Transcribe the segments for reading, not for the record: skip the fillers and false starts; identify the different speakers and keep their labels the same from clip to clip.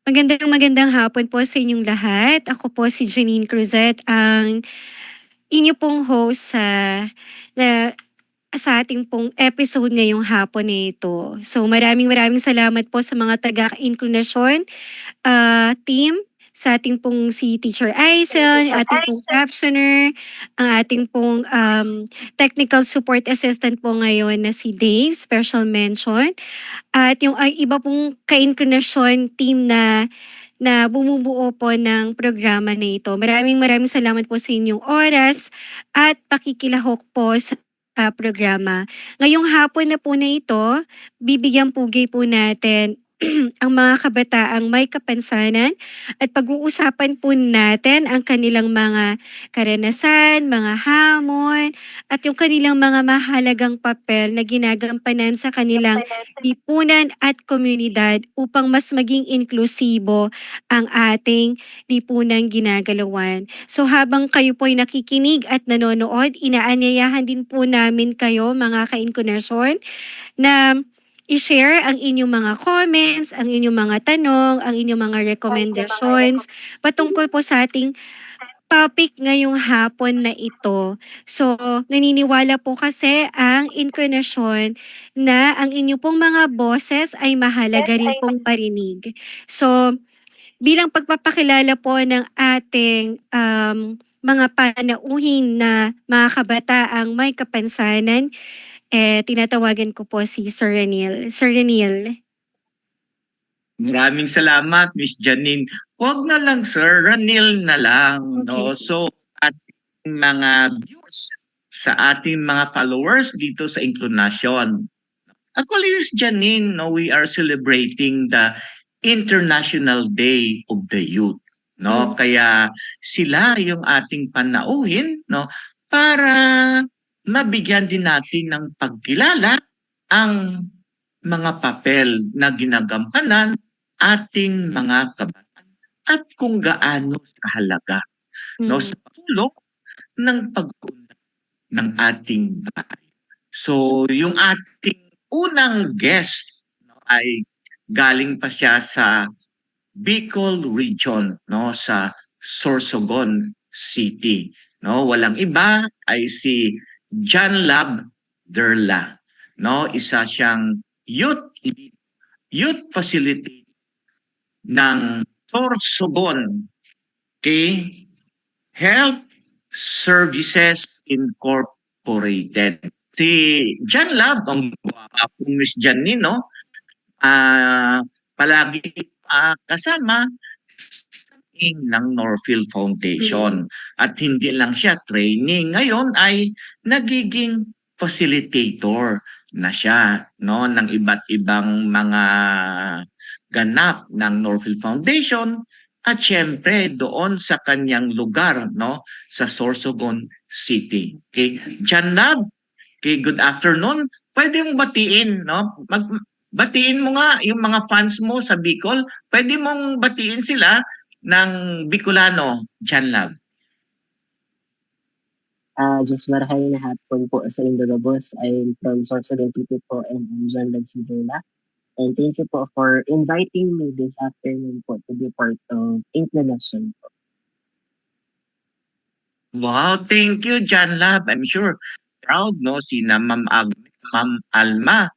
Speaker 1: Magandang hapon po sa inyong lahat. Ako po si Janine Cruzet, ang inyo pong host na, sa ating pong episode ngayong hapon na ito. So maraming salamat po sa mga taga-inclinasyon team, sa ating pong si Teacher Aisen, ating pong captioner, ang ating pong technical support assistant po ngayon na si Dave, special mention, at yung iba pong ka-inclinasyon team na bumubuo po ng programa na ito. Maraming salamat po sa inyong oras at pakikilahok po sa programa. Ngayong hapon na po na ito, bibigyan pugay po natin ang mga kabataang may kapansanan at pag-uusapan po natin ang kanilang mga karanasan, mga hamon, at yung kanilang mga mahalagang papel na ginagampanan sa kanilang lipunan at komunidad upang mas maging inklusibo ang ating lipunang ginagalawan. So habang kayo po ay nakikinig at nanonood, inaanyayahan din po namin kayo mga ka-inkunasyon na i-share ang inyong mga comments, ang inyong mga tanong, ang inyong mga recommendations patungkol po sa ating topic ngayong hapon na ito. So, naniniwala po kasi ang inkarnasyon na ang inyong pong mga boses ay mahalaga rin pong parinig. So, bilang pagpapakilala po ng ating mga panauhin na mga kabataang may kapansanan, tinatawagan ko po si Sir Ranil. Sir Ranil.
Speaker 2: Maraming salamat, Miss Janine. Huwag na lang, sir. Ranil na lang.
Speaker 1: Okay,
Speaker 2: No? So, ating mga views sa ating mga followers dito sa Inclination. Actually, Miss Janine, no, we are celebrating the International Day of the Youth. No? Kaya sila yung ating panauhin, no, para mabigyan din natin ng pagkilala ang mga papel na ginagampanan ating mga kabataan at kung gaano kahalaga no, sa pagsulong ng pag-unlad ng ating bahay. So, yung ating unang guest no, ay galing pa siya sa Bicol Region, no, sa Sorsogon City. No, walang iba ay si John Lab Derla. No, isa siyang youth facility ng Sorsogon Health Services Incorporated. Si John Lab, ang pong Miss Janine, no? Palagi kasama ng Norfield Foundation. At hindi lang siya training. Ngayon ay nagiging facilitator na siya no ng iba't ibang mga ganap ng Norfield Foundation at syempre doon sa kanyang lugar no sa Sorsogon City. Okay, John Lab, okay, good afternoon. Pwede mong batiin no? Batiin mo nga yung mga fans mo sa Bicol. Pwede mong batiin sila ng Bicolano, John Lab.
Speaker 3: Just marahil na hapon po sa Indogabos. I'm from Sorsogon City po and I'm John Lagsibula. And thank you po for inviting me this afternoon po to be part of Inclination po.
Speaker 2: Wow, thank you, John Lab. I'm sure proud no si Ma'am Ma'am Alma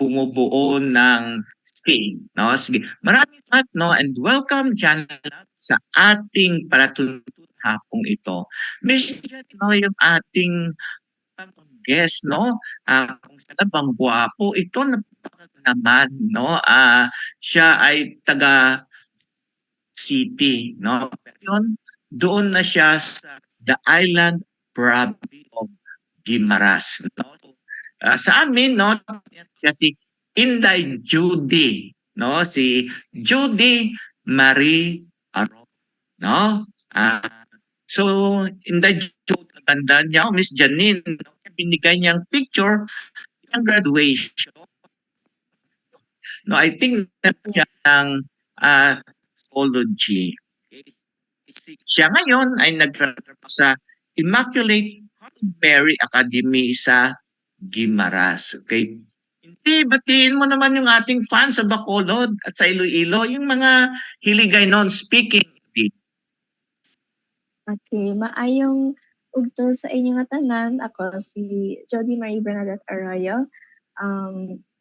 Speaker 2: bumubuo ng Spain. No? Sige. Maraming salamat no and welcome John Lab sa ating palatuntun hapong ito. Miss Jan, no, yung ating guest, no? Kung saan bang guwapo, ito naman, no? Siya ay taga City, no? Pero yun, doon na siya sa the island province of Guimaras, no? Sa amin, no? Siya si Inday Judy, no? Si Judy Marie Aro, no? So, Inday Judy, tandaan niya, Miss Janine, binigay niyang picture ng graduation. No, I think na siya ng psychology. Siya ngayon ay nagtatrabaho sa Immaculate Heart of Mary Academy sa Guimaras. Okay? Hindi, batiin mo naman yung ating fans sa Bacolod at sa Iloilo, yung mga hiligay non-speaking.
Speaker 4: Okay, maayong ugto sa inyo nga tanan. Ako si Jody Marie Bernadette Arroyo.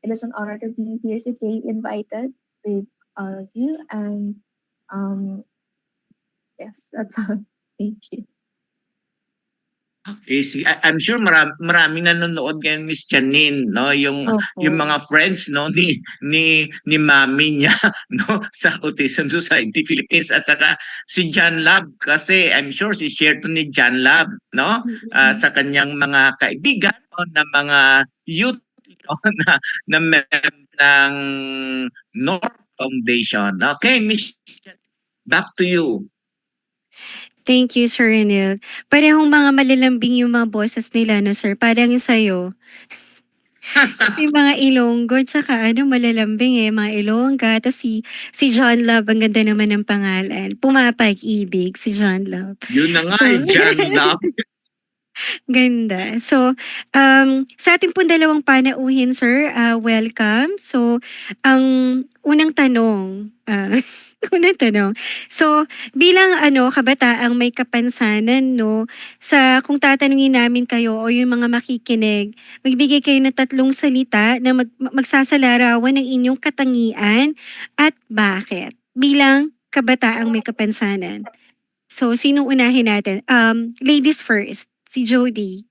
Speaker 4: It is an honor to be here today, invited with all of you, and yes, that's all. Thank you.
Speaker 2: Okay, I'm sure maraming nanonood ngayon, Miss Janine, no, yung
Speaker 1: Opo.
Speaker 2: mga friends, no, ni mami niya, no, sa Autism Society Philippines, at saka si John Lab, kasi I'm sure si share to ni John Lab, no, sa kanyang mga kaibigan, no, na mga youth, no, na member ng North Foundation. Okay, Miss Janine, back to you.
Speaker 1: Thank you, Sir Renel. Parehong mga malalambing yung mga boses nila, no, sir? Parang yung sa'yo. Yung mga Ilonggo, tsaka ano, malalambing eh, mga Ilongga. Tapos si John Love, ang ganda naman ng pangalan. Pumapag-ibig, si John Love.
Speaker 2: Yun na nga,
Speaker 1: So,
Speaker 2: John Lab.
Speaker 1: ganda. So, sa ating pong dalawang panauhin, sir, welcome. So, ang unang tanong, unang tanong. So, bilang ano, kabataang may kapansanan, no, kung tatanungin namin kayo o yung mga makikinig, magbigay kayo ng 3 salita na magsasalarawan ng inyong katangian at bakit. Bilang kabataang may kapansanan. So, sinong unahin natin? Ladies first. Si Jody.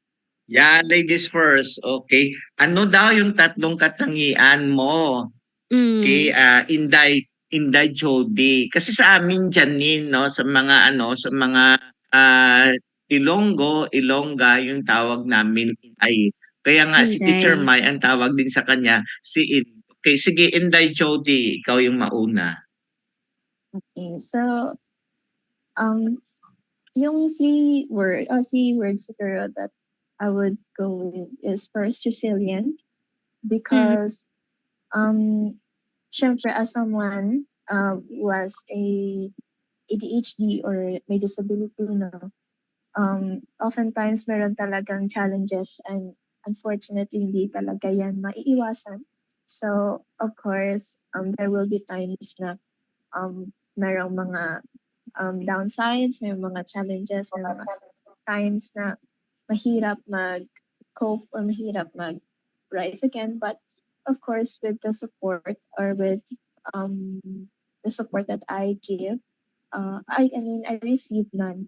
Speaker 2: Yeah, ladies first. Okay. Ano daw yung 3 katangian mo kay
Speaker 1: Mm.
Speaker 2: Inday Jody? Kasi sa amin Janine, no, sa mga sa mga Ilongga yung tawag namin Inday. Kaya nga si Teacher
Speaker 1: Inday.
Speaker 2: Mai ang tawag din sa kanya si Okay, sige Inday Jody, ikaw yung mauna.
Speaker 4: Okay, so yung three words siguro that I would go with is first resilient
Speaker 1: Mhm.
Speaker 4: because syempre as someone was a ADHD or may disability, no, oftentimes meron talagang challenges and unfortunately hindi talaga yan maiiwasan. So of course, there will be times na merong mga downsides, may mga challenges, may mga times na mahirap mag-cope or mahirap mag-rise again. But of course, with the support or with um, the support that I give, I receive none.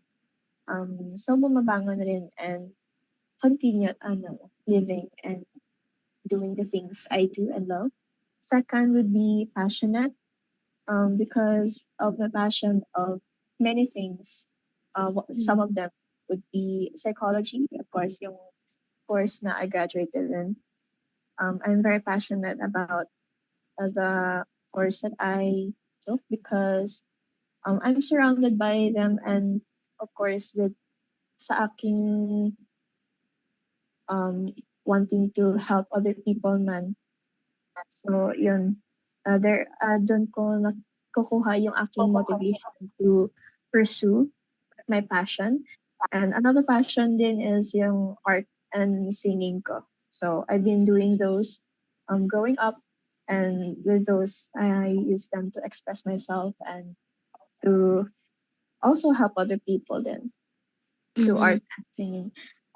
Speaker 4: So bumabangon rin and continue living and doing the things I do and love. Second would be passionate because of my passion of many things. Some of them would be psychology, of course, yung course na I graduated in. I'm very passionate about the course that I took because I'm surrounded by them and of course with sa aking wanting to help other people man. So yun, doon ko nakukuha yung aking motivation to pursue my passion. And another passion din is yung art and singing ko. So I've been doing those growing up, and with those I use them to express myself and to also help other people then through
Speaker 1: Mhm.
Speaker 4: art and singing.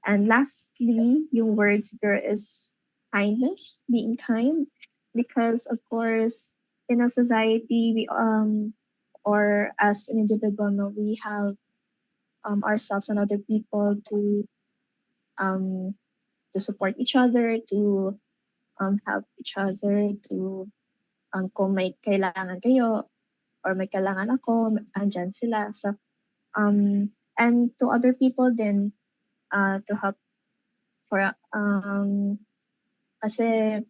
Speaker 4: And lastly, yung words girl is kindness, being kind, because of course in a society we or as an individual, no, we have ourselves and other people um to support each other, to help each other, to kung may kailangan kayo or may kailangan ako, andyan sila. So and to other people then to help for kasi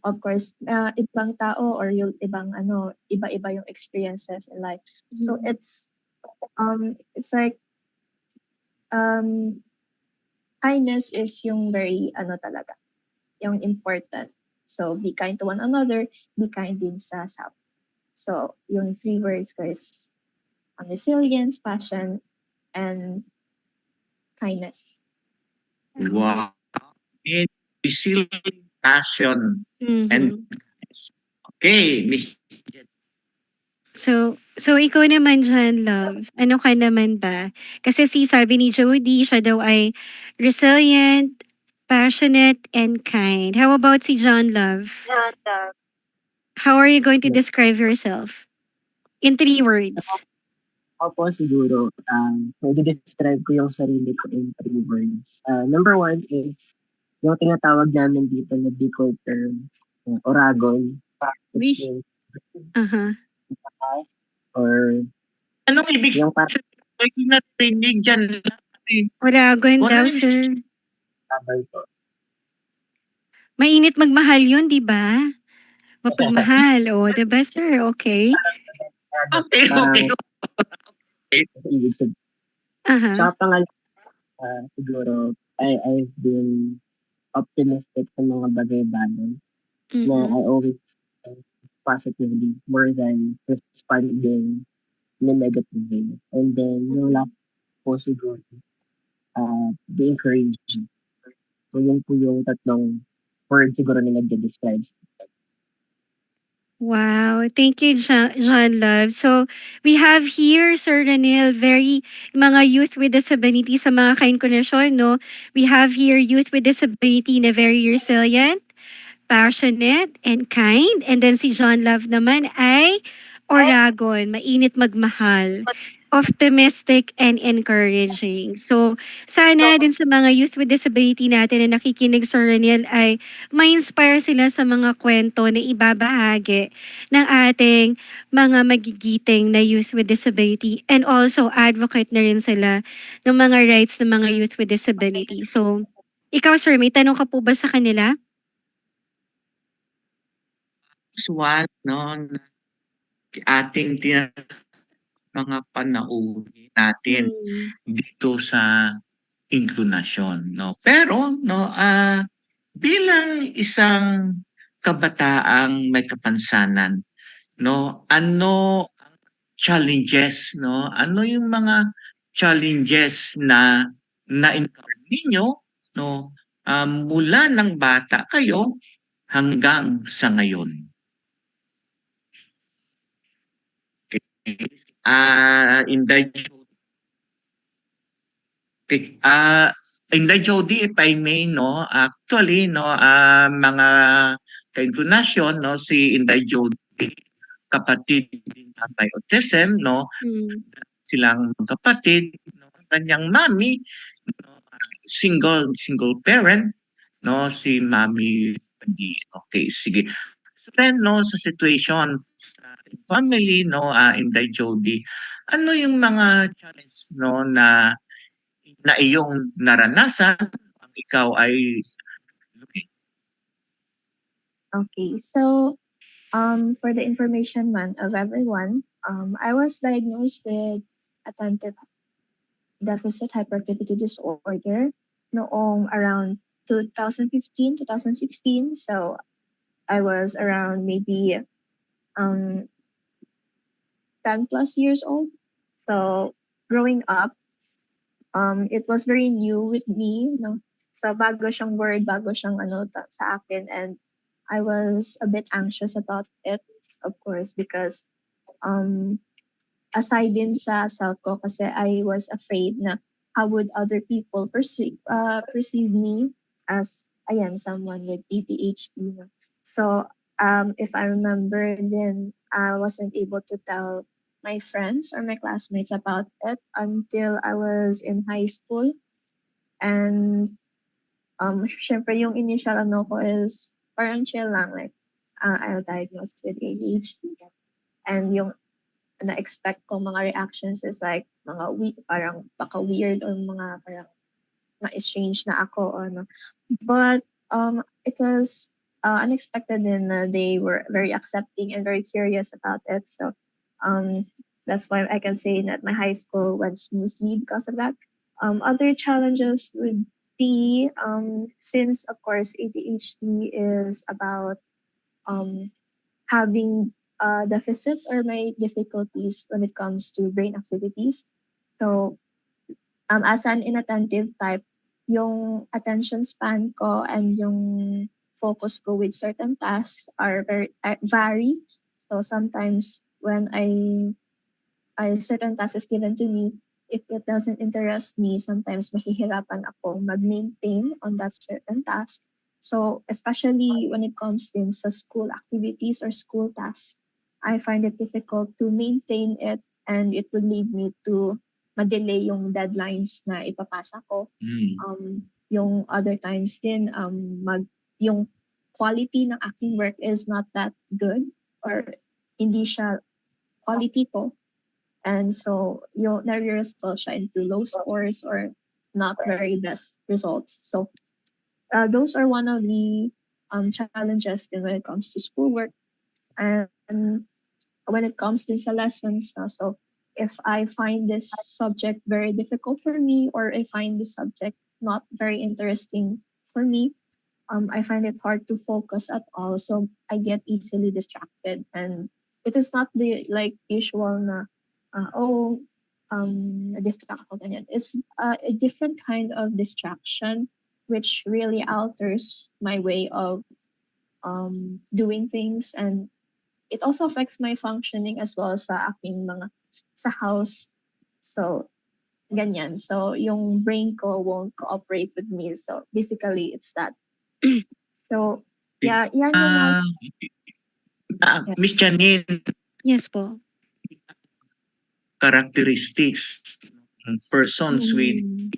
Speaker 4: of course ibang tao or yung ibang iba-iba yung experiences in life. So it's like um kindness is yung very talaga, yung important. So be kind to one another, be kind din sa self. So yung 3 words ko is resilience, passion, and kindness.
Speaker 2: Wow. resilient passion
Speaker 1: Mhm.
Speaker 2: and okay, Miss
Speaker 1: So ikaw naman diyan, love, ano ka naman ba? Kasi sabi ni Jody, siya daw ay resilient, passionate, and kind. How about si John Love? How are you going to describe yourself? In 3 words.
Speaker 3: Ako po siguro, describe ko yung sarili ko in 3 words. Number 1 is yung tinatawag namin dito na Bicol term, Oragon, which
Speaker 1: Uy.
Speaker 3: means
Speaker 1: Aha.
Speaker 3: taas, or
Speaker 2: anong ibig
Speaker 3: yung parang
Speaker 2: sabihin? Ay, narinig dyan.
Speaker 1: Oragon
Speaker 2: Wala
Speaker 1: daw,
Speaker 2: yung
Speaker 1: sir.
Speaker 3: tabay po.
Speaker 1: Mainit magmahal yun, di ba? Mapagmahal. O, di ba, sir? Okay.
Speaker 2: okay,
Speaker 3: Parang
Speaker 2: okay.
Speaker 3: ibig sabihin.
Speaker 1: Aha.
Speaker 3: Tsaka siguro, I've been optimistic sa mga bagay-bagay na I
Speaker 1: Mhm.
Speaker 3: always think positively more than responding in a negative way. And then, yung last po siguro, be encouraging. So, yun po yung tatlong word siguro na nagde-describe.
Speaker 1: Wow, thank you, John Love. So, we have here, Sir Ranil, very mga youth with disability sa mga kainkunasyon, no? We have here youth with disability na very resilient, passionate, and kind. And then si John Love naman ay Oragon, mainit magmahal, optimistic, and encouraging. So, sana din sa mga youth with disability natin na nakikinig, Sir Raniel, ay ma-inspire sila sa mga kwento na ibabahagi ng ating mga magigiting na youth with disability, and also advocate na rin sila ng mga rights ng mga youth with disability. So, ikaw, sir, may tanong ka po ba sa kanila?
Speaker 2: Swat, no, na ating mga panauhin natin
Speaker 1: Hmm.
Speaker 2: dito sa inklinasyon, no. Pero no, bilang isang kabataang may kapansanan, no, ano ang challenges, no? Ano yung mga challenges na na-encounter ninyo, no, mula ng bata kayo hanggang sa ngayon? Inday Inday Jody, if I may, no, actually, no, mga kaintunasyon, no, si Inday Jody, kapatid din na may autism, no,
Speaker 1: Hmm.
Speaker 2: silang kapatid, no, kanyang mami, no, single parent, no, si mami, hindi, okay, sige. So then, no, sa situation sa family, no, Inday Jody, ano yung mga challenge, no, na iyong naranasan ang ikaw ay
Speaker 4: Okay, so for the information man of everyone, I was diagnosed with attentive deficit hyperactivity disorder noong around 2015, 2016. So I was around maybe um 10 plus years old. So growing up, it was very new with me, no? So bago siyang word, bago siyang sa akin, and I was a bit anxious about it, of course, because um aside din sa self ko kasi I was afraid na how would other people perceive me as ayan someone with ADHD, no? So if I remember, then I wasn't able to tell my friends or my classmates about it until I was in high school. And syempre yung initial ko is parang chill lang, like I was diagnosed with ADHD, and yung na-expect ko mga reactions is like mga parang baka weird or mga parang ma-strange na ako or ano. But it was unexpected din na they were very accepting and very curious about it. So um, that's why I can say that my high school went smoothly because of that. Other challenges would be since of course ADHD is about um, having deficits or my difficulties when it comes to brain activities. So as an inattentive type, yung attention span ko and yung focus ko with certain tasks are vary. So sometimes when I certain task is given to me, if it doesn't interest me, sometimes mahihirapan ako mag-maintain on that certain task. So especially when it comes din sa school activities or school tasks, I find it difficult to maintain it, and it would lead me to ma-delay yung deadlines na ipapasa ko. Yung other times din, yung quality ng aking work is not that good, or hindi siya quality ko. And so yung nare-result siya into low scores or not very best results. So those are one of the challenges din when it comes to schoolwork, and when it comes din sa lessons. So if I find this subject very difficult for me, or I find this subject not very interesting for me, I find it hard to focus at all. So I get easily distracted, and it is not the like usual na na-distract ako ganyan. It's a different kind of distraction which really alters my way of doing things, and it also affects my functioning as well sa aking mga sa house. So ganyan. So yung brain ko won't cooperate with me. So basically it's that. So yeah, yan yung mga
Speaker 2: Miss Janine,
Speaker 1: Yes po.
Speaker 2: characteristics ng persons with
Speaker 1: Mm.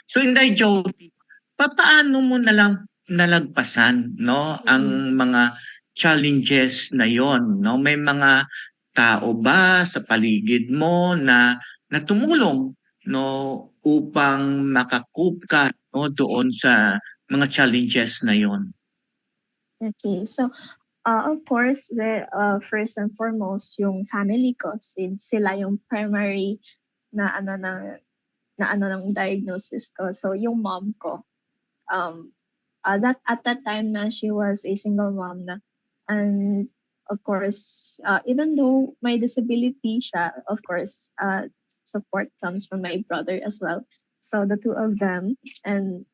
Speaker 2: So Inday Jody, papaano mo nalagpasan ang mga challenges na yon, no? May mga tao ba sa paligid mo na tumulong upang makakope ka doon sa mga challenges na yon?
Speaker 4: Okay. So of course, first and foremost yung family ko, since sila yung primary na ng diagnosis ko. So yung mom ko, that at that time na she was a single mom na, and of course, even though may disability siya, of course, support comes from my brother as well. So the two of them, and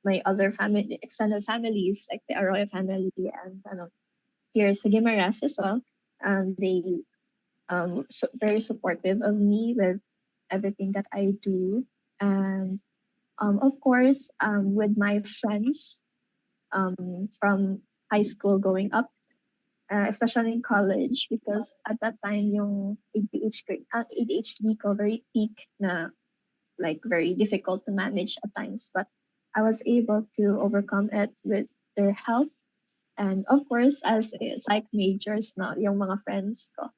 Speaker 4: my other family, extended families like the Arroyo family, and here sa Guimaras as well, they very supportive of me with everything that I do. And of course, with my friends from high school going up, especially in college, because at that time yung ADHD ko very peak na, like very difficult to manage at times. But I was able to overcome it with their help. And of course, as a psych majors, yung mga friends ko,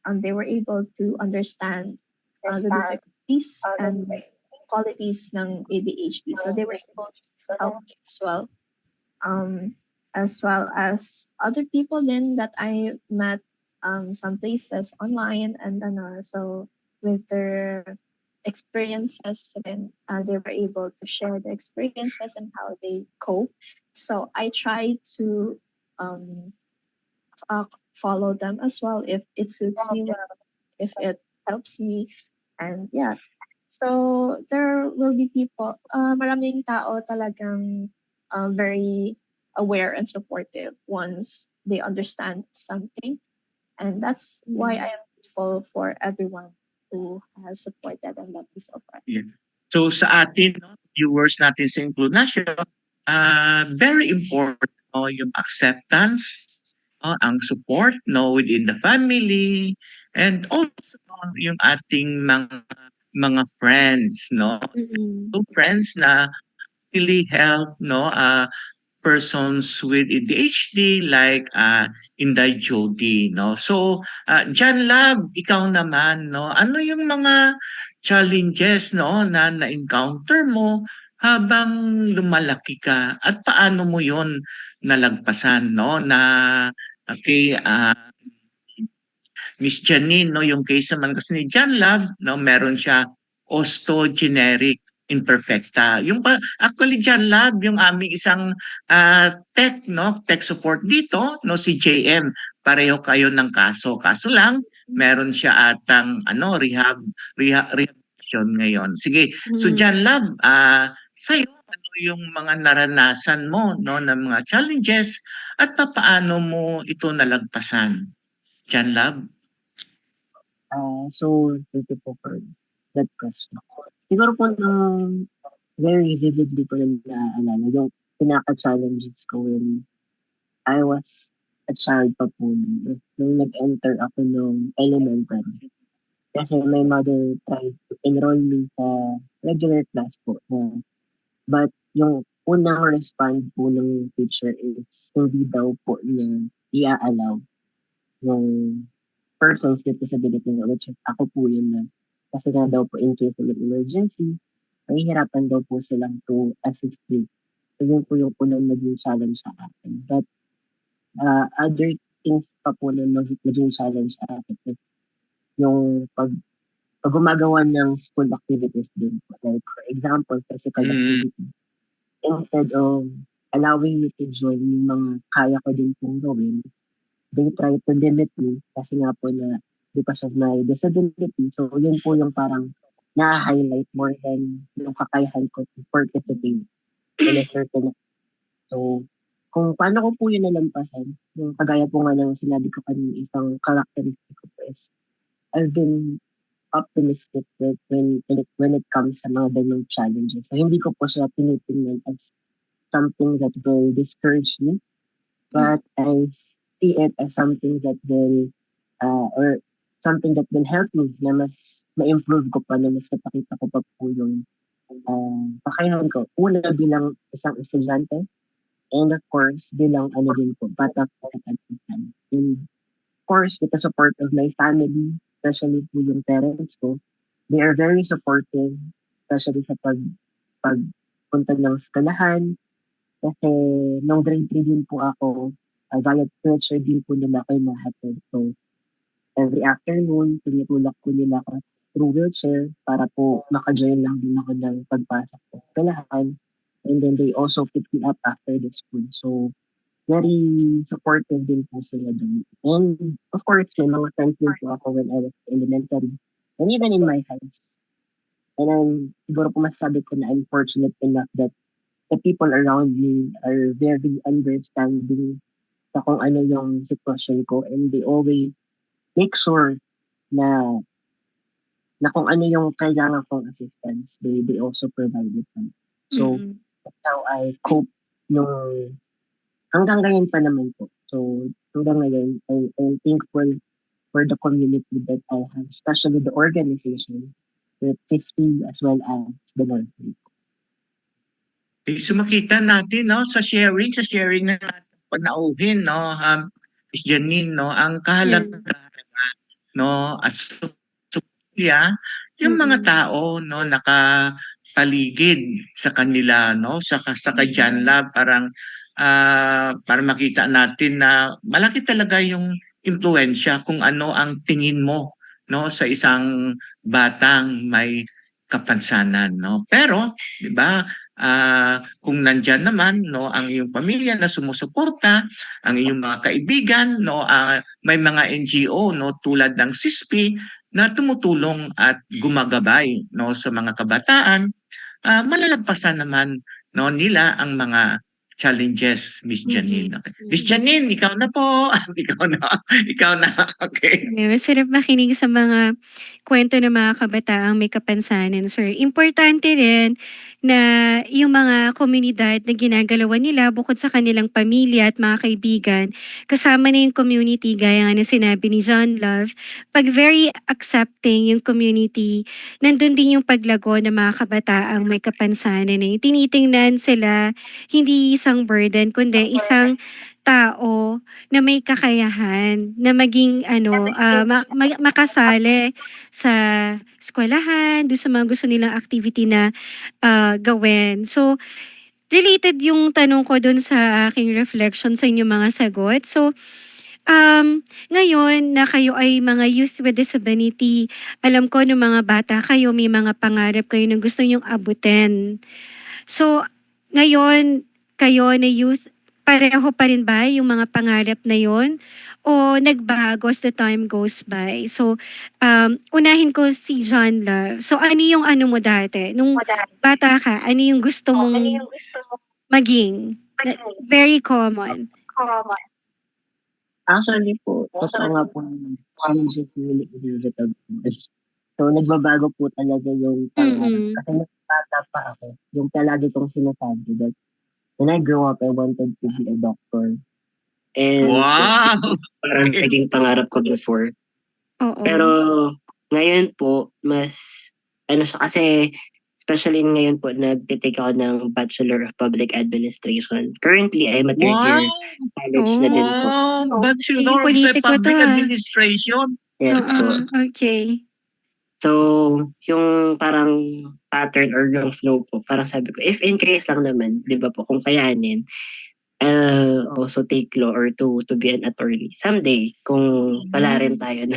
Speaker 4: they were able to understand the difficulties and qualities ng ADHD. So they were able to help me as well as other people then that I met some places online, and so with their experiences, and they were able to share the experiences and how they cope. So I try to follow them as well if it suits me well, if it helps me. And yeah, so there will be people, maraming tao talagang very aware and supportive once they understand something. And that's why I am grateful for everyone who has supported and loved me so far.
Speaker 2: So sa atin, viewers natin sa Inclunation, very important yung acceptance, ang support within the family, and also yung ating mga friends,
Speaker 1: Mm.
Speaker 2: So friends na really help persons with ADHD like Inday Jody, So John Lab, ikaw naman, ano yung mga challenges na na-encounter mo habang lumalaki ka, at paano mo yon nalagpasan, na okay, Miss Janine, yung case naman kasi ni John Love, meron siya osteogeneric imperfecta. Actually John Love, yung aming isang tech support dito, si JM, pareho kayo ng kaso. Kaso lang, meron siya atang rehabilitation ngayon. Sige, so John Love, sa'yo, ano yung mga naranasan mo, no, ng mga challenges at papaano mo ito nalagpasan? Jan Lab?
Speaker 3: So thank you po for that question. Siguro po ng very vividly ko rin naalala yung pinaka-challenges ko when I was a child pa po nung nag-enter ako nung elementary. Kasi my mother tried to enroll me sa regular class po but yung unang respond po ng teacher is hindi daw po niya i-allow yung persons with disability which is ako po yun na kasi nga daw po in case of an emergency, mahihirapan daw po silang to assist me. So yun po yung unang naging challenge sa akin. But other things pa po na naging challenge sa akin is yung pag gumagawa ng school activities din po. Like for example, physical
Speaker 2: Mm.
Speaker 3: activity. Instead of allowing me to join yung mga kaya ko din pong gawin, they try to limit me kasi nga po na because of my disability. So yun po yung parang na-highlight more than yung kakayahan ko to participate in a certain. So kung paano ko po yun nalampasan, yung kagaya po nga ng sinabi ko kanina, isang characteristic ko po is I've been optimistic with when it comes sa mga ganung challenges. So hindi ko po siya tinitingnan as something that will discourage me, but I see it as something that will or something that will help me na mas ma-improve ko pa, na mas mapakita ko pa po yung kakayahan ko. Una bilang isang estudyante, and of course, bilang ano din po, bata po at the time. And of course, with the support of my family, especially po yung parents ko, they are very supportive, especially sa pagpunta ng eskwelahan. Kasi nung grade 3 din po ako, via culture din po nila ako yung mahatid. So, every afternoon, tinutulak ko nila ako through wheelchair para po maka-join lang din ako ng pagpasok sa eskwelahan. And then they also pick me up after the school. So, very supportive din po sila dun. And of course, may mga friends din po ako when I was elementary and even in my high school. And then, siguro po masasabi ko na I'm fortunate enough that the people around me are very understanding sa kung ano yung sitwasyon ko, and they always make sure na kung ano yung kailangan kong assistance, they also provide it. So,
Speaker 1: Mm.
Speaker 3: that's how I cope nung hanggang ngayon pa naman po. So, hanggang ngayon, I'm thankful for the community that I have, especially the organization with CISP as well as the North.
Speaker 2: So makita natin, no, sa sharing na panauhin, no, Miss Janine, no, ang
Speaker 1: Mm.
Speaker 2: kahalagahan, no, at yung mga
Speaker 1: Mm.
Speaker 2: tao, no, nakapaligid sa kanila, no, sa kay Jan Lab, parang para makita natin na malaki talaga yung impluwensya kung ano ang tingin mo, no, sa isang batang may kapansanan, no. Pero, 'di ba, kung nandiyan naman, no, ang iyong pamilya na sumusuporta, ang iyong mga kaibigan, no, may mga NGO, no, tulad ng SISP na tumutulong at gumagabay, no, sa mga kabataan, malalagpasan naman, no, nila ang mga challenges, Miss Janine. Okay. Miss Janine, ikaw na po. Ikaw na. Ikaw na. Okay.
Speaker 1: Masarap makinig sa mga kwento ng mga kabataang may kapansanan, sir. Importante rin na yung mga komunidad na ginagalawan nila bukod sa kanilang pamilya at mga kaibigan, kasama na yung community gaya nga ng sinabi ni John Love. Pag very accepting yung community, nandun din yung paglago ng mga kabataang may kapansanan. Yung tinitingnan sila hindi isang burden, kundi isang tao na may kakayahan na maging ano, makasali sa eskwelahan, dun sa mga gusto nilang activity na gawin. So, related yung tanong ko dun sa aking reflection sa inyong mga sagot. So, ngayon na kayo ay mga youth with disability, alam ko nung mga bata kayo, may mga pangarap kayo na gusto nyong abutin. So, ngayon, kayo na youth, pareho pa rin ba yung mga pangarap na yon? o nagbago as the time goes by? So, unahin ko si John Love. So, ano yung ano mo dati? Nung bata ka, ano yung gusto mong maging? Very common.
Speaker 3: Actually po, totoo nga po yung changes really inevitable. So, nagbabago po talaga yung pangarap.
Speaker 1: Mm.
Speaker 3: Kasi nung bata pa ako, yung palagi kong sinasabi that when I grow up, I wanted to be a doctor. And
Speaker 2: Wow!
Speaker 3: parang naging pangarap ko before.
Speaker 1: Oo.
Speaker 3: Pero ngayon po, mas ano siya kasi especially ngayon po nagte-take ako ng Bachelor of Public Administration. Currently, I'm a third
Speaker 2: Wow!
Speaker 3: year college na din po.
Speaker 2: Wow! Bachelor
Speaker 1: Naging
Speaker 2: of
Speaker 1: politiko to
Speaker 2: Public
Speaker 1: ah.
Speaker 2: Administration.
Speaker 3: Yes po.
Speaker 1: Okay.
Speaker 3: So, yung parang pattern or yung flow po, parang sabi ko, if in case lang naman, di ba po, kung kayanin, I'll also take law or to be an attorney someday kung pala rin tayo ng,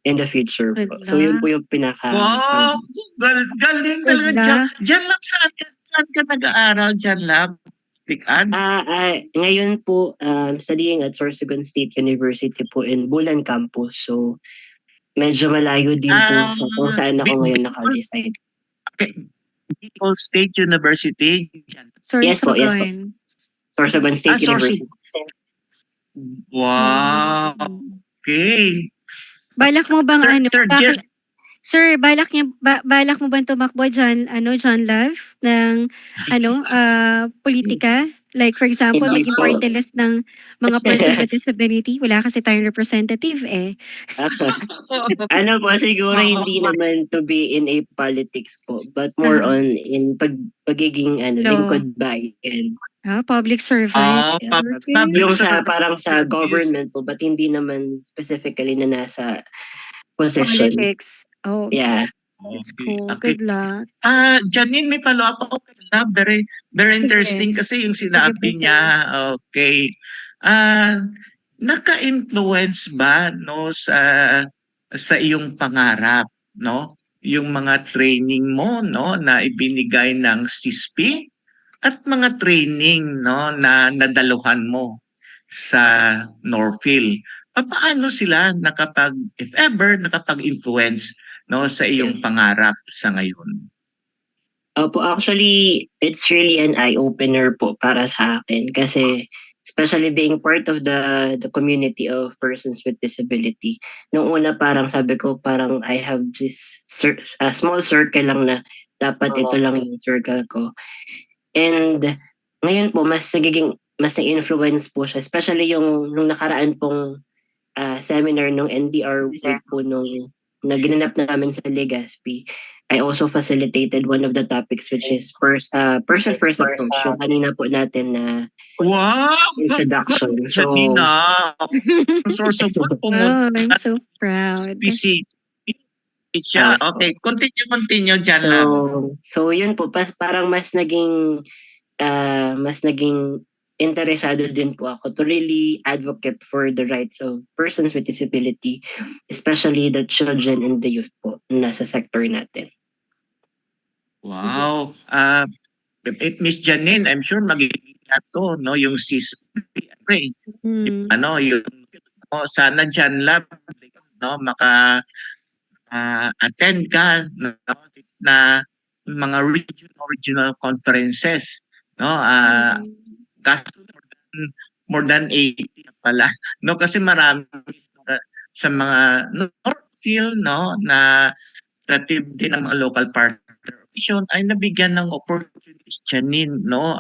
Speaker 3: in the future
Speaker 1: Good
Speaker 3: po. So, yun po yung pinaka
Speaker 2: Wow! Galing
Speaker 1: Good
Speaker 2: talaga.
Speaker 1: luck.
Speaker 2: Diyan Lab, saan ka nag-aaral dyan, Lab? Tikan?
Speaker 3: Ngayon po, studying at Sorsogon State University po in Bulan Campus. So, medyo malayo din po sa kung saan ako ngayon naka-reside.
Speaker 2: Bicol State University.
Speaker 3: Yes po, yes po.
Speaker 1: Sorsogon.
Speaker 3: Sorsogon State
Speaker 2: Sorsogon.
Speaker 3: University.
Speaker 2: Wow! Okay.
Speaker 1: Balak mo bang ano?
Speaker 2: Third year.
Speaker 1: Sir, balak mo bang tumakbo John Love ng politika? Like for example,
Speaker 3: Hindi
Speaker 1: maging
Speaker 3: po.
Speaker 1: party list ng mga person with disability? Wala kasi tayong representative eh.
Speaker 3: Ano po, siguro hindi naman to be in a politics po, but more on in pagiging
Speaker 1: Law.
Speaker 3: lingkod bayan.
Speaker 1: Public servant. Okay.
Speaker 2: Public
Speaker 3: Yung sa
Speaker 2: service.
Speaker 3: parang sa government po, but hindi naman specifically na nasa position.
Speaker 1: Politics. Okay.
Speaker 3: Yeah.
Speaker 1: That's cool.
Speaker 2: Okay.
Speaker 1: Good luck.
Speaker 2: Janine, may follow-up ako. Very, very
Speaker 1: Sige.
Speaker 2: interesting kasi yung
Speaker 1: Sige
Speaker 2: sinabi
Speaker 1: po, sir.
Speaker 2: niya. Okay. Naka-influence ba no sa iyong pangarap, no? Yung mga training mo no na ibinigay ng CISP at mga training no na nadaluhan mo sa Norphil. Paano sila if ever nakapag-influence no sa iyong pangarap sa ngayon?
Speaker 3: Opo, actually, it's really an eye-opener po para sa akin kasi especially being part of the community of persons with disability. Nung una parang sabi ko parang I have this small circle lang na dapat ito lang yung circle ko. And ngayon po mas na-influence po siya, especially yung nung nakaraan pong seminar nung NDR week po nung naginanap namin sa Legazpi. I also facilitated one of the topics which is person first approach, yung kanina po natin na
Speaker 2: Wow!
Speaker 3: introduction. So,
Speaker 2: Janina! Source of food pumunta
Speaker 1: I'm so proud.
Speaker 2: PC. Siya. Okay, continue dyan lang.
Speaker 3: so yun po, parang mas naging interesado din po ako to really advocate for the rights of persons with disability, especially the children and the youth po na sa sector natin.
Speaker 2: Wow. Miss Janine, I'm sure magiging to, no, yung CISP. Yung sana dyan lab, no, attend ka no, na mga regional conferences, no, more than 80 pala, no, kasi marami sa mga Northfield, no, na relative din ng mga local partner ay nabigyan ng opportunities Janine, no,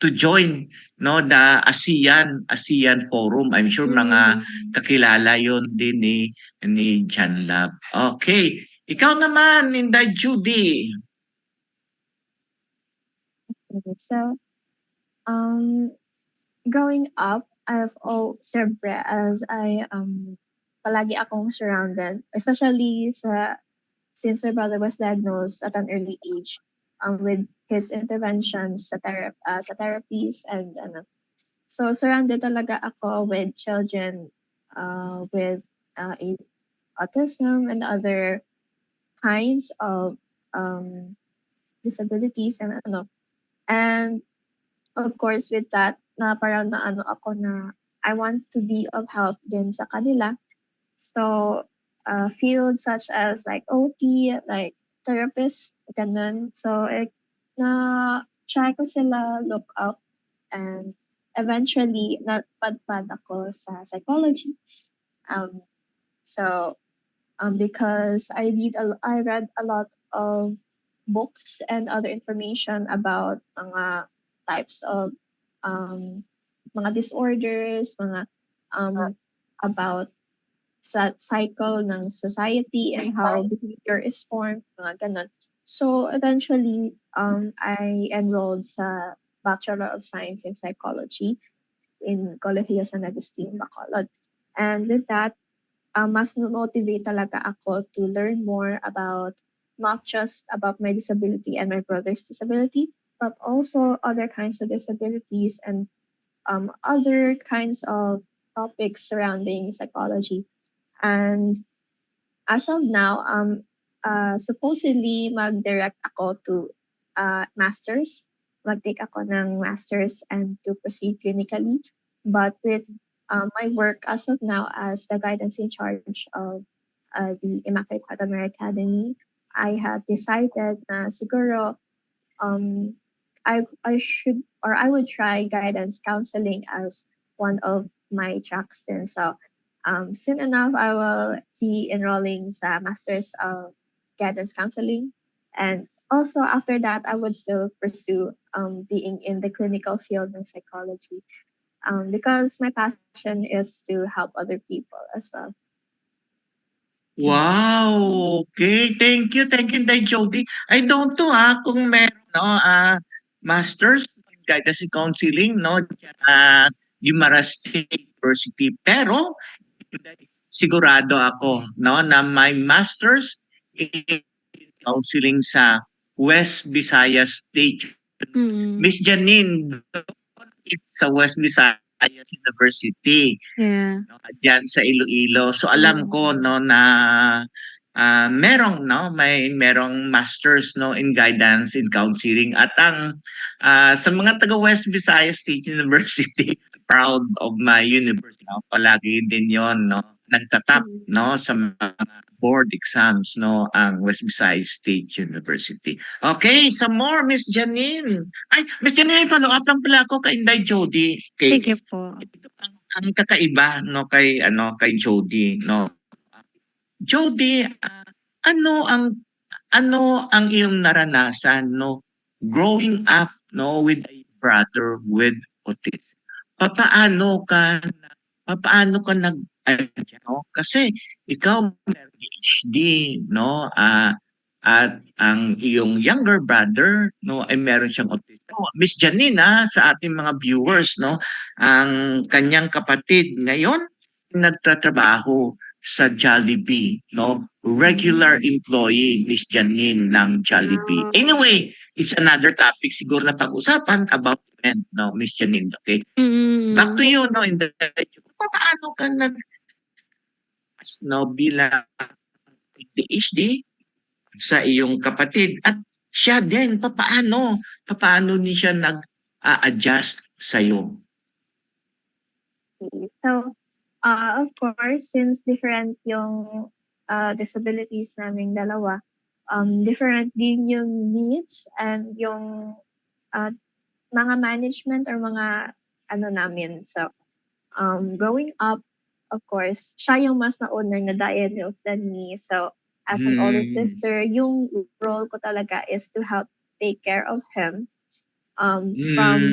Speaker 2: to join no the ASEAN Forum. I'm sure mga kakilala yon din ni Jan Lab. Okay. Ikaw naman, Inday Judy.
Speaker 4: Okay, so, growing up, siyempre, as palagi akong surrounded, especially since my brother was diagnosed at an early age, with his interventions sa therapies and so surrounded talaga ako with children, with autism and other kinds of disabilities and of course with that na parang ako na I want to be of help din sa kanila. So, fields such as like OT, like therapist, ganun. So, na-try ko sila look up and eventually napadpad ako sa psychology. Um, so, because I read a lot of books and other information about mga types of mga disorders, mga about sa cycle ng society and how behavior is formed, mga ganun. So eventually, I enrolled sa Bachelor of Science in Psychology in Colegio San Agustin, Bacolod. And with that, mas motivate talaga ako to learn more about not just about my disability and my brother's disability, but also other kinds of disabilities and other kinds of topics surrounding psychology. And as of now, supposedly mag-direct ako to masters. Mag-take ako ng masters and to proceed clinically. But with my work as of now as the guidance in charge of the Immaculate Heart of Mary Academy, I have decided na siguro I should or I would try guidance counseling as one of my tracks then. So soon enough, I will be enrolling sa Masters of Guidance Counseling. And also after that, I would still pursue being in the clinical field of psychology because my passion is to help other people as well.
Speaker 2: Wow! Okay, thank you, Inday Jody. I don't know kung meron masters in guidance and counseling Guimaras State University. Pero sigurado ako na may masters in counseling sa West Visayas State.
Speaker 1: Mm.
Speaker 2: Miss Janine, it's sa West Visayas University.
Speaker 1: Yeah.
Speaker 2: Diyan sa Iloilo. So alam ko na merong masters in guidance in counseling at ang sa mga taga West Visayas State University, proud of my university. Palagi din 'yon nagtatap sa mga board exams ang West Visayas State University. Okay, some more Miss Janine. Ay, Miss Janine, follow up lang pala ako kay Inday Jody. Okay.
Speaker 1: Sige po.
Speaker 2: Ito ang kakaiba kay Jody Jody, ano ang iyong naranasan growing up with a brother with autism? Papaano ka nag kasi ikaw may PhD at ang iyong younger brother ay meron siyang autism. Miss Janina sa ating mga viewers ang kanyang kapatid ngayon nagtatrabaho sa Jollibee, regular employee Miss Janine ng Jollibee. Anyway, it's another topic siguro na pag-usapan about men, Miss Janine, okay? Back to you, in the paano ka bilang PhD sa iyong kapatid at siya din papaano niya siya nag-adjust sa iyo?
Speaker 4: So, of course, since different yung disabilities naming dalawa, different din yung needs and yung mga management or mga namin. So, growing up, of course, siya yung mas naunang na-diagnose than me. So, as an older sister, yung role ko talaga is to help take care of him. From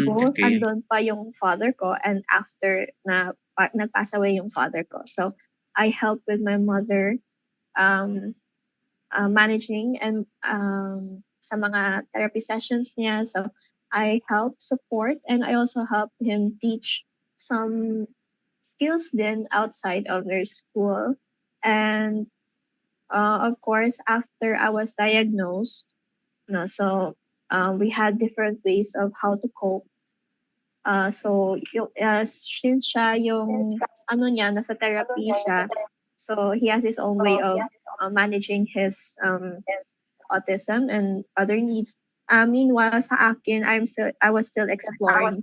Speaker 4: both andun pa yung father ko and after na nag-pass away yung father ko. So, I help with my mother managing and sa mga therapy sessions niya. So, I help support and I also help him teach some skills then outside of their school. And of course, after I was diagnosed, we had different ways of how to cope. So, since siya yung, nasa therapy siya, so he has his own way of managing his autism and other needs. Meanwhile, sa akin, I was still exploring.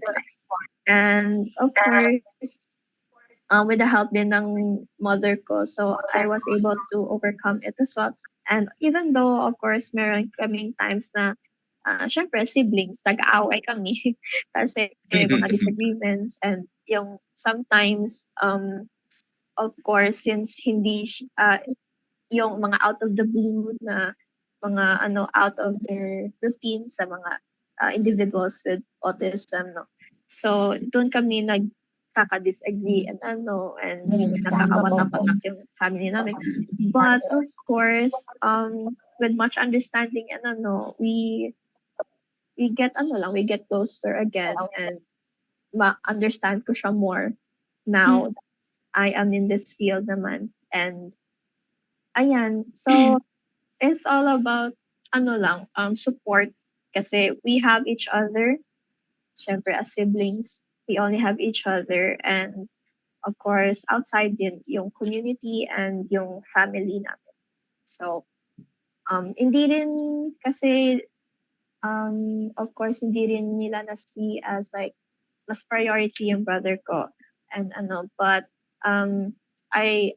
Speaker 4: And of course, with the help din ng mother ko. So I was able to overcome it as well. And even though, of course, meron kaming times na, syempre, siblings, nag-aaway kami. Kasi may mga disagreements and yung sometimes, of course, since hindi, yung mga out of the blue na mga out of their routine sa mga individuals with autism, no. So doon kami nagkaka-disagree and nagkakawatak-watak yung family namin. But of course, with much understanding and we get we get closer again and ma-understand ko siya more now. I am in this field naman and ayan. So it's all about support kasi we have each other. Syempre as siblings, we only have each other and of course outside din yung community and yung family namin. So hindi rin kasi of course hindi rin nila na-see as like mas priority yung brother ko and but I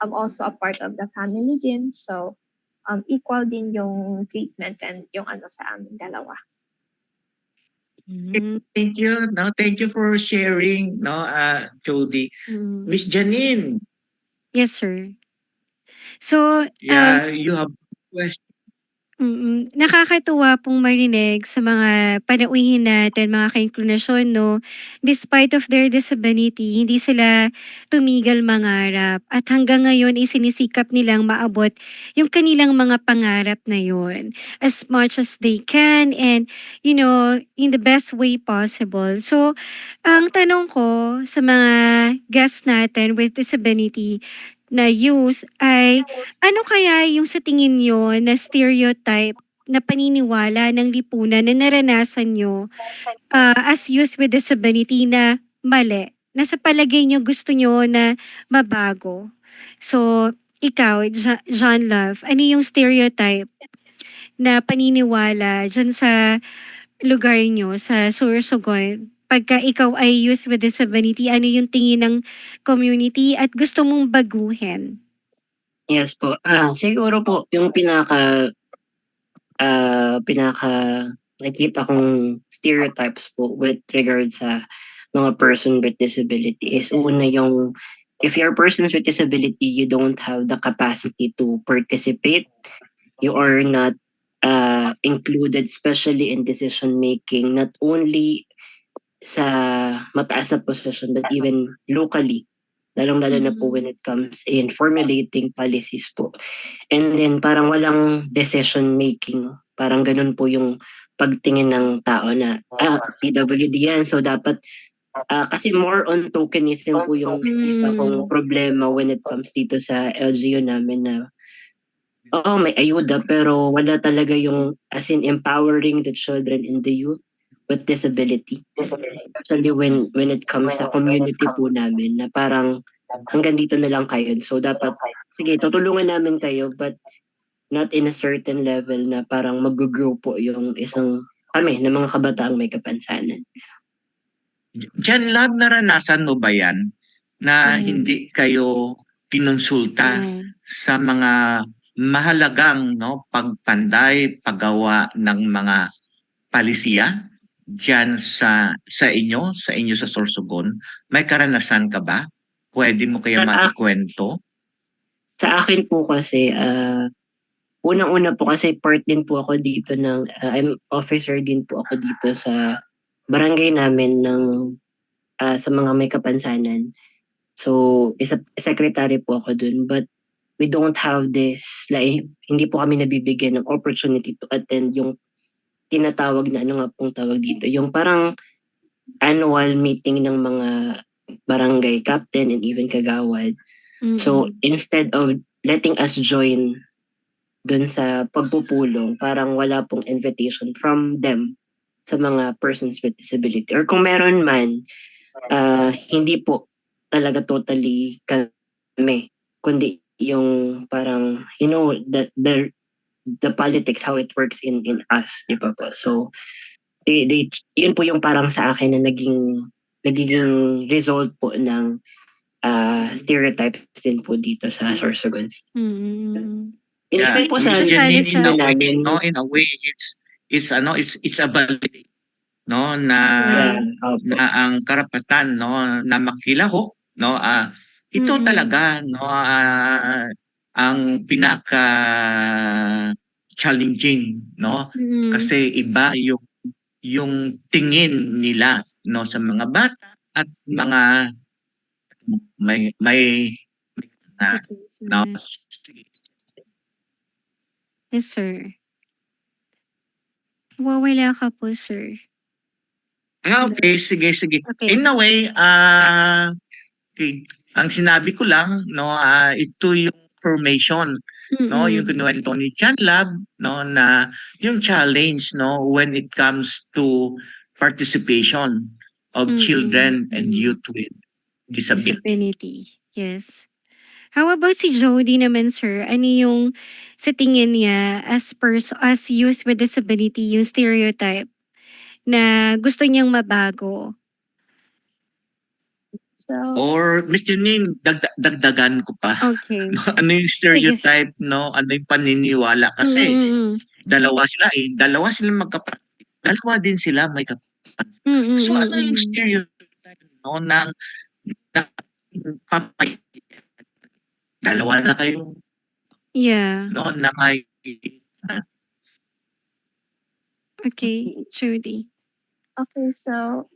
Speaker 4: am also a part of the family din. So equal din yung treatment and yung sa amin dalawa.
Speaker 2: Thank you. No, thank you for sharing, no, Jody.
Speaker 1: Mm.
Speaker 2: Miss Janine,
Speaker 1: Yes, sir. So,
Speaker 2: yeah, you have question.
Speaker 1: Nakakatuwa pong marinig sa mga panauhin natin, mga kainklinasyon 'no. Despite of their disability, hindi sila tumigil mangarap at hanggang ngayon ay sinisikap nilang maabot yung kanilang mga pangarap na yun as much as they can and in the best way possible. So, ang tanong ko sa mga guests natin with disability na youth ay ano kaya yung sa tingin niyo na stereotype na paniniwala ng lipunan na naranasan niyo, as youth with disability na mali, na sa palagay niyo gusto niyo na mabago? So, ikaw, John Love, ano yung stereotype na paniniwala diyan sa lugar niyo sa Sorsogon? Pagka ikaw ay youth with disability, ano yung tingin ng community at gusto mong baguhin?
Speaker 3: Yes po. Siguro po yung pinaka nakikita kong stereotypes po with regard sa mga person with disability is una yung if you're persons with disability, you don't have the capacity to participate. You are not included especially in decision making, not only sa mataas na posisyon but even locally. Lalong-lalo na po when it comes in formulating policies po. And then parang walang decision making. Parang ganun po yung pagtingin ng tao na, PWD yan. So dapat, kasi more on tokenism po yung isa kong problema when it comes dito sa LGU namin na, oo, may ayuda pero wala talaga yung as in empowering the children and the youth with disability. Especially when it comes sa community po namin na parang hanggang dito na lang kayo. So dapat, sige, tutulungan namin kayo but not in a certain level na parang mag-grow po yung kami na mga kabataang may kapansanan.
Speaker 2: Jan Lab, naranasan mo ba yan na hindi kayo kinonsulta sa mga mahalagang pagpanday, paggawa ng mga palisiya diyan sa inyo sa Sorsogon? May karanasan ka ba? Pwede mo kaya maikwento?
Speaker 3: Sa akin po kasi, unang-una po kasi part din po ako dito I'm officer din po ako dito sa barangay namin sa mga may kapansanan. So, secretary po ako dun. But we don't have this, like, hindi po kami nabibigyan ng opportunity to attend yung tinatawag na ano nga pong tawag dito. Yung parang annual meeting ng mga barangay captain and even kagawad. So, instead of letting us join dun sa pagpupulong, parang wala pong invitation from them sa mga persons with disability. Or kung meron man, hindi po talaga totally kami, kundi yung parang, the politics, how it works in us, di ba po? So, yun po yung parang sa akin na naging result po ng stereotypes din po dito sa Sorsogon City.
Speaker 1: Mm.
Speaker 2: Yeah,
Speaker 3: Pinipil po sa
Speaker 2: Miss
Speaker 1: Kasali
Speaker 2: Janine, in a
Speaker 1: sa
Speaker 2: way,
Speaker 3: namin.
Speaker 2: no, in a way, it's a validate, no,
Speaker 1: Yeah.
Speaker 2: na ang karapatan, no, na makilahok, no, ito
Speaker 1: Mm.
Speaker 2: talaga, no, ang pinaka challenging, no,
Speaker 1: Mm.
Speaker 2: kasi iba yung tingin nila, no, sa mga bata at mga may no.
Speaker 1: Yes, sir. Nawawala ka po, sir.
Speaker 2: Okay, sige.
Speaker 1: Okay.
Speaker 2: In a way, okay. Ang sinabi ko lang, no, ito yung formation, no, yung
Speaker 1: Mm.
Speaker 2: kinuwento ni Chan Lab, no, na yung challenge, no, when it comes to participation of children and youth with disability.
Speaker 1: Disability. Yes. How about si Jody naman, sir? Ano yung sa tingin niya as youth with disability, yung stereotype na gusto niyang mabago?
Speaker 4: So,
Speaker 2: Or Miss Janine, dagdagan ko pa.
Speaker 1: Okay.
Speaker 2: No, ano yung
Speaker 1: Sige.
Speaker 2: stereotype, no? Ano yung paniniwala? Kasi dalawa sila magkapatid. Dalawa din sila may kapatid. So ano yung stereotype, no, ng papay? Dalawa na kayo,
Speaker 1: Yeah.
Speaker 2: no, na may
Speaker 1: Okay, Jody.
Speaker 4: okay, so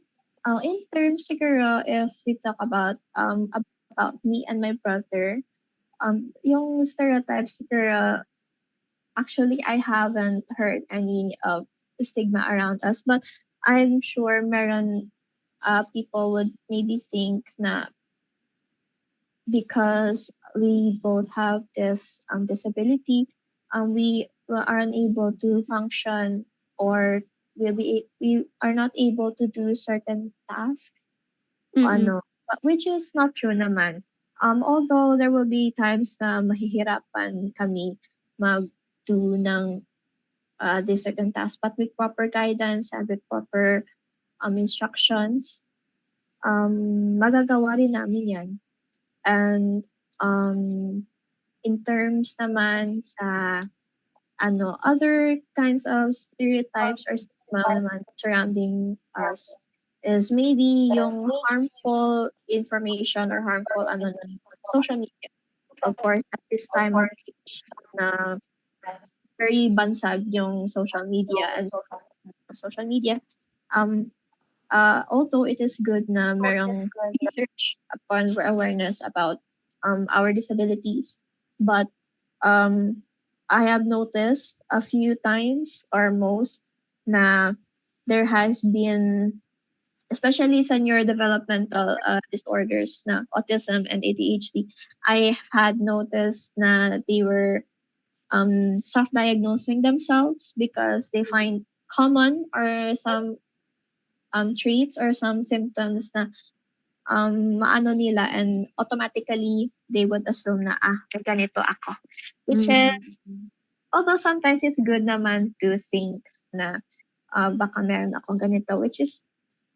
Speaker 4: in terms siguro if we talk about me and my brother, yung stereotype siguro actually I haven't heard any of stigma around us, but I'm sure meron people would maybe think na because we both have this disability, we are unable to function or we are not able to do certain tasks. Ano, but which is not true naman. Although there will be times na mahihirapan kami mag-do ng these certain tasks, but with proper guidance and with proper instructions, magagawa rin namin yan. And in terms naman sa other kinds of stereotypes or stigma naman surrounding us is maybe yung harmful information or harmful ng social media. Of course, at this time or age na very bansag yung social media and social media, although it is good na merong research upon awareness about our disabilities, but I have noticed a few times or most na there has been, especially sa neurodevelopmental disorders na autism and ADHD, I had noticed na they were self-diagnosing themselves because they find common or some traits or some symptoms na maano nila and automatically they would assume na may ganito ako. Which is, although sometimes it's good naman to think na baka meron akong ganito, which is,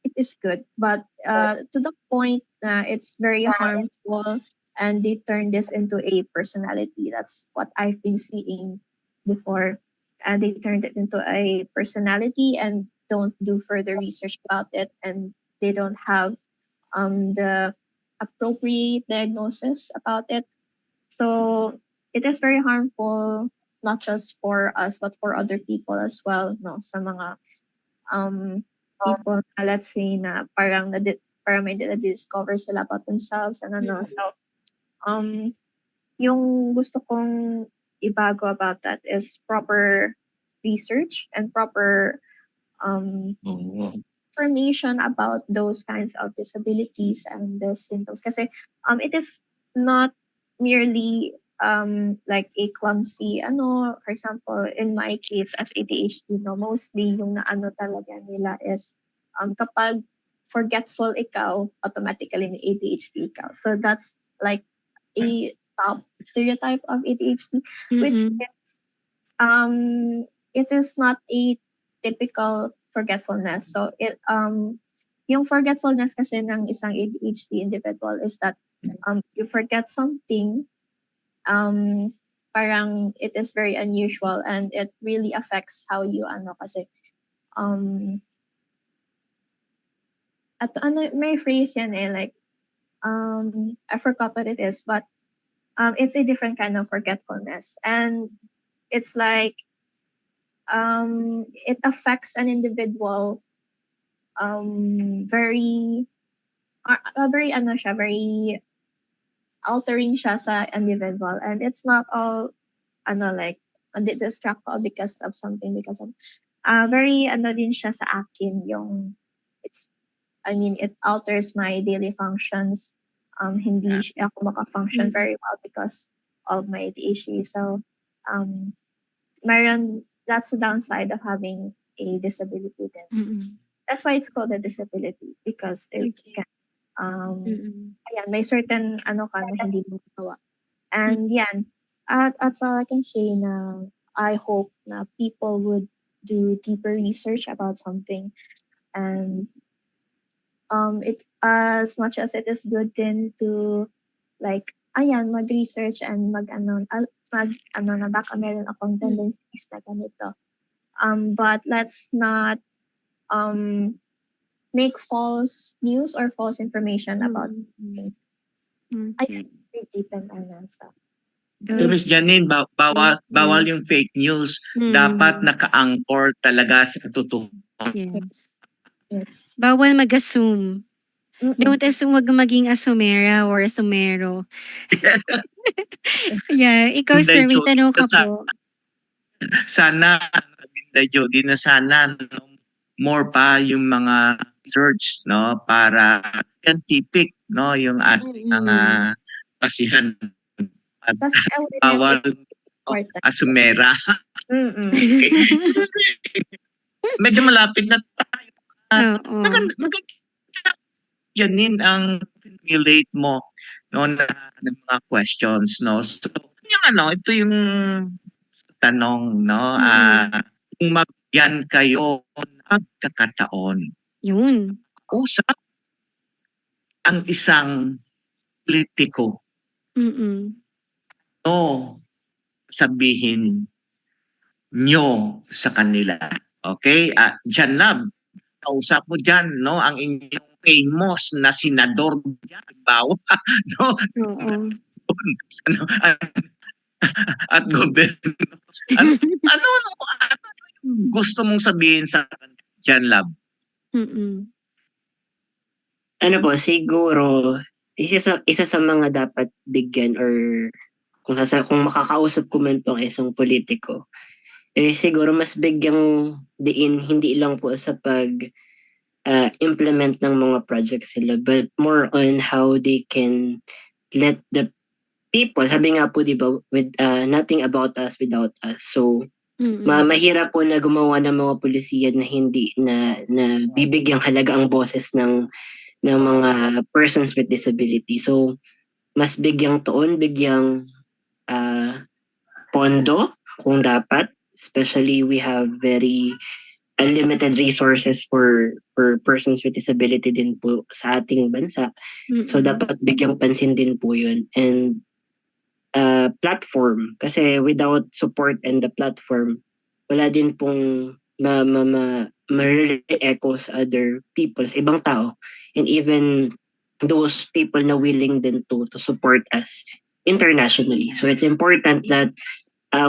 Speaker 4: it is good. But to the point na it's very harmful and they turn this into a personality. That's what I've been seeing before. And they turned it into a personality and don't do further research about it, and they don't have the appropriate diagnosis about it. So it is very harmful, not just for us, but for other people as well, no? Sa mga people na, let's say, na parang may na-discover sila about themselves and ano. So, yung gusto kong ibago about that is proper research and proper information about those kinds of disabilities and the symptoms. Kasi it is not merely like a clumsy for example, in my case as ADHD, no, mostly yung naano talaga nila is kapag forgetful ikaw, automatically may ADHD ikaw. So that's like a top stereotype of ADHD, which is it is not a typical forgetfulness. So it yung forgetfulness kasi ng isang ADHD individual is that you forget something, parang it is very unusual and it really affects how you kasi at may phrase yan like I forgot what it is, but it's a different kind of forgetfulness, and it's like it affects an individual very very very altering siya sa individual, and it's not all like distract ko because of something, because of very din siya sa akin yung it alters my daily functions. Hindi siya ako maka-function very well because of my ADHD. So that's the downside of having a disability then. That's why it's called a disability, because they can ayan, may certain ka na hindi mo magawa. And yan, that's all I can say na I hope na people would do deeper research about something, and it as much as it is good then to like mag-research and na baka meron akong tendencies na ganito. But let's not make false news or false information about
Speaker 1: Okay.
Speaker 4: deepen sa
Speaker 2: So, Miss Janine, bawal yung fake news. Dapat naka-anchor talaga sa katotohanan.
Speaker 1: Yes.
Speaker 4: yes.
Speaker 1: Bawal mag-assume. Don't assume, wag maging asumera or asumero. Yeah, ikaw
Speaker 2: Hindi,
Speaker 1: sir, may
Speaker 2: Jody,
Speaker 1: tanong ka po.
Speaker 2: Sana, Jody, na sana more pa yung mga research, no, para scientific, no, yung ating mga pasihan. At
Speaker 4: Such awareness
Speaker 2: bawal
Speaker 4: is important.
Speaker 2: asumera. Medyo malapit na tayo.
Speaker 1: Oo.
Speaker 2: Maganda Janine ang relate mo no na mga questions, no. So yung ito yung tanong, no, kung mabigyan kayo ng pagkakataon
Speaker 1: Yun.
Speaker 2: usap ang isang politiko, no, sabihin nyo sa kanila. Okay? Janab, kausap mo dyan, no, ang inyong famous na senador dyan, bawa, no,
Speaker 1: Oo.
Speaker 2: ano, at gobyerno. Ano yung gusto mong sabihin sa kanila, Janlab?
Speaker 3: Ano po, siguro, isa sa mga dapat bigyan or kung makakausap ko man tong isang politiko, siguro mas bigyang diin hindi lang po sa pag implement ng mga projects sila, but more on how they can let the people, sabi nga po diba, with nothing about us without us. So, mahirap po na gumawa ng mga pulisiya na hindi na bibigyang halaga ang boses ng mga persons with disability. So, mas bigyang tuon, bigyang pondo kung dapat. Especially, we have very unlimited resources for persons with disability din po sa ating bansa. So, dapat bigyang pansin din po yun. And platform. Kasi without support and the platform, wala din pong ma-echo sa other people, sa ibang tao. And even those people na willing din to support us internationally. So it's important that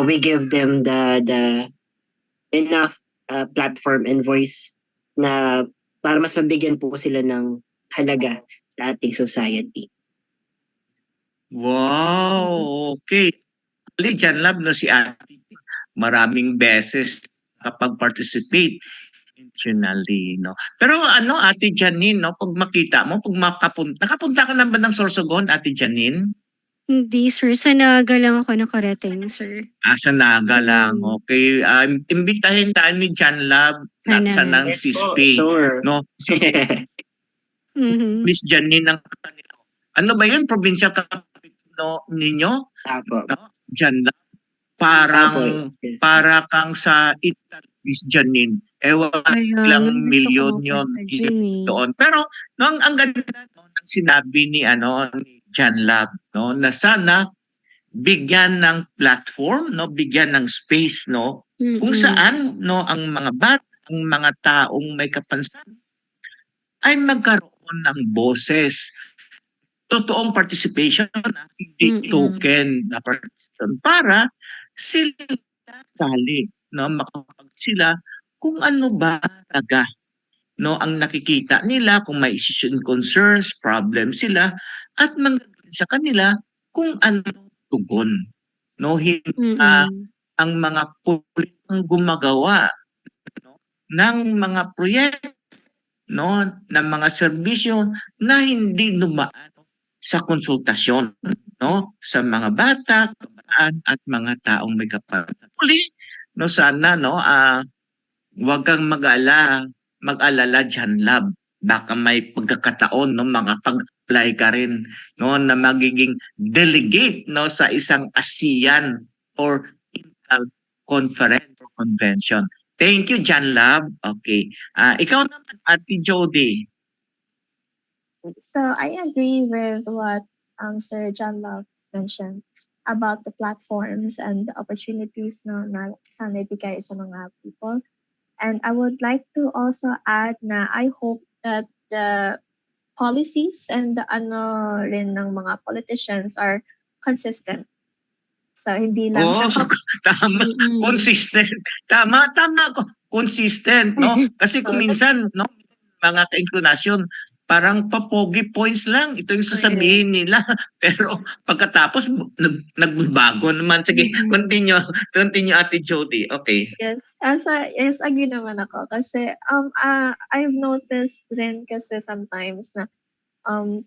Speaker 3: we give them the enough platform and voice na para mas mabigyan po sila ng halaga sa ating society.
Speaker 2: Wow, okay. Janlab, no, si Ate, maraming beses kapag-participate internationally, no. Pero Ate Janine, no, pag makita mo, pag nakapunta ka na ba ng Sorsogon, Ate Janine?
Speaker 1: Hindi sir, sa Naga lang ako nakarating sir.
Speaker 2: Sa Naga lang, okay. Imbitahin tayo ni Janlab sa ng Sispi,
Speaker 3: Sure.
Speaker 2: no. Miss Janine ang kanila. Ano ba yun? Probinsya ninyo?
Speaker 3: Apo.
Speaker 2: No? Janlab. Para kang sa Italy, Miss Janine. Ilang milyon yun doon. Pero ang ganda ng sinabi ni Janlab, no, na sana bigyan ng platform, no, bigyan ng space, no, kung
Speaker 1: Mm.
Speaker 2: saan, no, ang mga ang mga taong may kapansanan ay magkaroon ng boses, totoong participation, hindi
Speaker 1: Mm.
Speaker 2: token na participation para sila sali, no, makapag sila kung ano ba talaga, no, ang nakikita nila, kung may issues and concerns, problem sila, at manggagaling sa kanila kung ano tugon, no, hindi
Speaker 1: Mm.
Speaker 2: ang mga politigang gumagawa, no, ng mga proyekto, no, ng mga serbisyo na hindi dumaan sa konsultasyon, no, sa mga bata, kabataan at mga taong may kapansanan. Muli, no, sana, no, huwag kang mag-alala diyan, love. Baka may pagkakataon, no, makapag-apply ka rin, no, na magiging delegate, no, sa isang ASEAN or Intel conference or convention. Thank you, John Love. Okay. Ikaw naman, Ate Jody.
Speaker 4: So I agree with what Sir John Love mentioned about the platforms and the opportunities na sana ibigay sa mga people. And I would like to also add na I hope that the policies and the ano rin ng mga politicians are consistent. So hindi lang
Speaker 2: Oo,
Speaker 4: siya
Speaker 2: tama,
Speaker 1: Mm.
Speaker 2: consistent. Tama, tama ko, consistent, no? Kasi kung
Speaker 4: so that's
Speaker 2: minsan, no, mga ka-inclinasyon, parang papogi points lang. Ito yung
Speaker 4: correct.
Speaker 2: sasabihin nila. Pero pagkatapos, nagbabago naman. Sige, continue, Ate Jody. Okay.
Speaker 4: Yes, yes, agree naman ako kasi I've noticed rin kasi sometimes na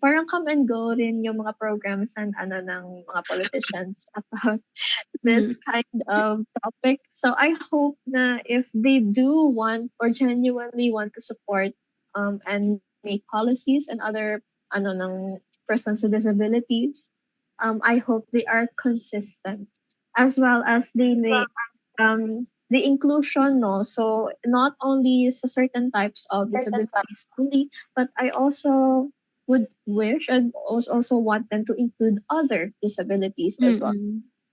Speaker 4: parang come and go rin yung mga programs and ano ng mga politicians about
Speaker 1: Mm.
Speaker 4: this kind of topic. So I hope na if they do want or genuinely want to support and make policies and other ano ng persons with disabilities, I hope they are consistent as well as they make the inclusion, no, so not only sa certain types of disabilities only, but I also would wish and also want them to include other disabilities as well.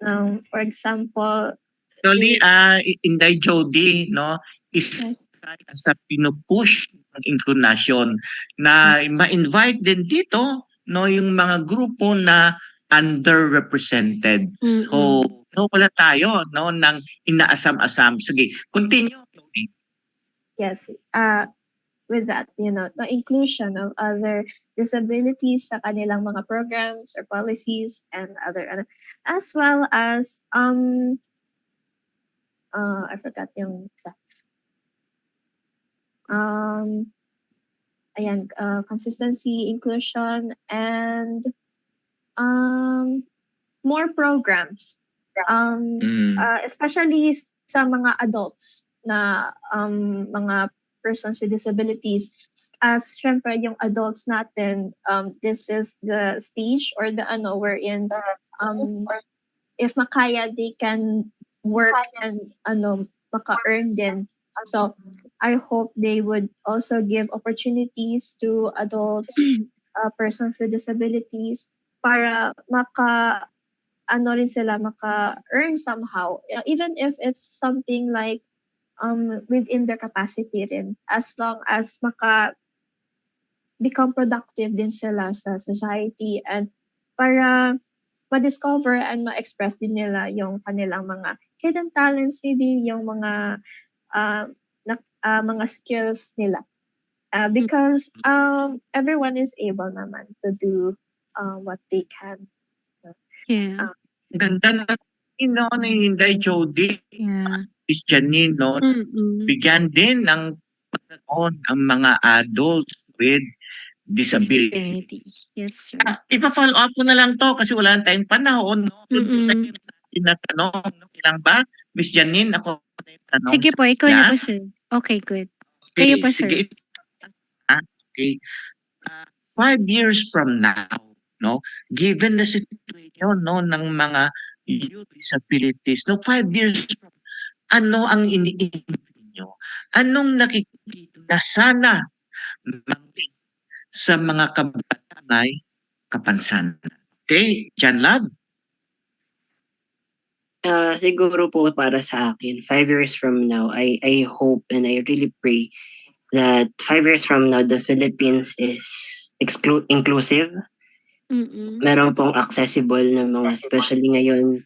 Speaker 1: Mm.
Speaker 4: For example,
Speaker 2: Actually,
Speaker 4: the
Speaker 2: Inday Jody, no, is
Speaker 4: yes,
Speaker 2: sa pinupush ng inclination na ma-invite din dito, no, yung mga grupo na underrepresented. So,
Speaker 1: Mm.
Speaker 2: so wala tayo, no, ng inaasam-asam. Sige, continue, Jody.
Speaker 4: yes, with that, the inclusion of other disabilities sa kanilang mga programs or policies and other, as well as I forgot yung isa. Ayan, consistency, inclusion, and more programs. Especially sa mga adults na mga persons with disabilities. As syempre yung adults natin, this is the stage or the ano wherein if makaya they can work and ano maka-earn din. So I hope they would also give opportunities to adults, persons with disabilities para ano rin sila maka-earn somehow. Even if it's something like within their capacity rin. As long as become productive din sila sa society and para ma-discover and ma-express din nila yung kanilang mga hidden talents, maybe yung mga uh, mga skills nila. Because everyone is able naman to do what they can.
Speaker 1: Yeah.
Speaker 2: Ganda na, no, ni Inday Jody,
Speaker 1: Yeah.
Speaker 2: is Janine, no,
Speaker 1: Mm.
Speaker 2: bigyan din ng pagkakataon ang mga adults with disability.
Speaker 1: Disability. Yes, sir.
Speaker 2: Ipa-follow up ko na lang 'to kasi wala na tayong panahon, no? Yun po na
Speaker 1: Mm.
Speaker 2: yung tinatanong, no? Kailan ba? Miss Janine, ako na yung tanong
Speaker 1: Sige
Speaker 2: sa
Speaker 1: po, ikaw na
Speaker 2: kanya.
Speaker 1: po, sir. Okay, good.
Speaker 2: Okay,
Speaker 1: Kayo po, sir.
Speaker 2: sige. Okay. 5 years from now, no? Given the situation, no, ng mga youth disabilities, no, 5 years from, ano ang iniisip niyo? Anong nakikita na sana mangyari sa mga kabataan may kapansanan? Okay, Jan Lab.
Speaker 3: Siguro po para sa akin, 5 years from now, I hope and I really pray that 5 years from now, the Philippines is inclusive.
Speaker 1: Mm.
Speaker 3: Meron pong accessible na mga, especially ngayon,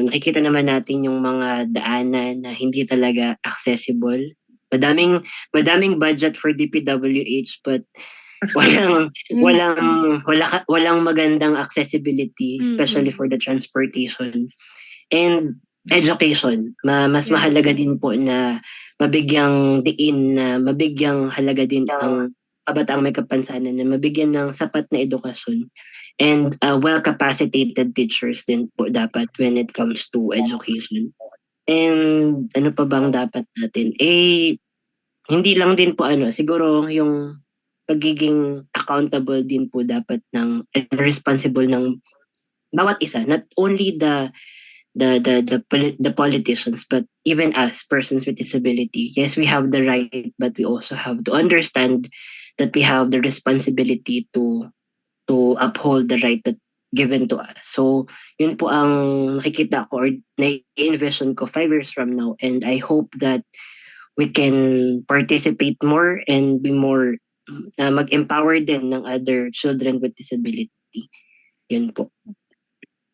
Speaker 3: nakikita naman natin yung mga daanan na hindi talaga accessible. Madaming budget for DPWH but walang walang magandang accessibility, especially for the transportation and education. Mas
Speaker 1: Yes.
Speaker 3: mahalaga din po na mabigyang diin, na mabigyang halaga din ang kabataang may kapansanan, na mabigyan ng sapat na edukasyon and well-capacitated teachers din po dapat when it comes to education. And ano pa bang dapat natin? Hindi lang din po siguro yung pagiging accountable din po dapat ng and responsible ng bawat isa, not only the politicians but even us persons with disability. Yes, we have the right but we also have to understand that we have the responsibility to uphold the right that given to us. So yun po ang nakikita ko or na-envision ko 5 years from now, and I hope that we can participate more and be more mag-empower din ng other children with disability. Yun po.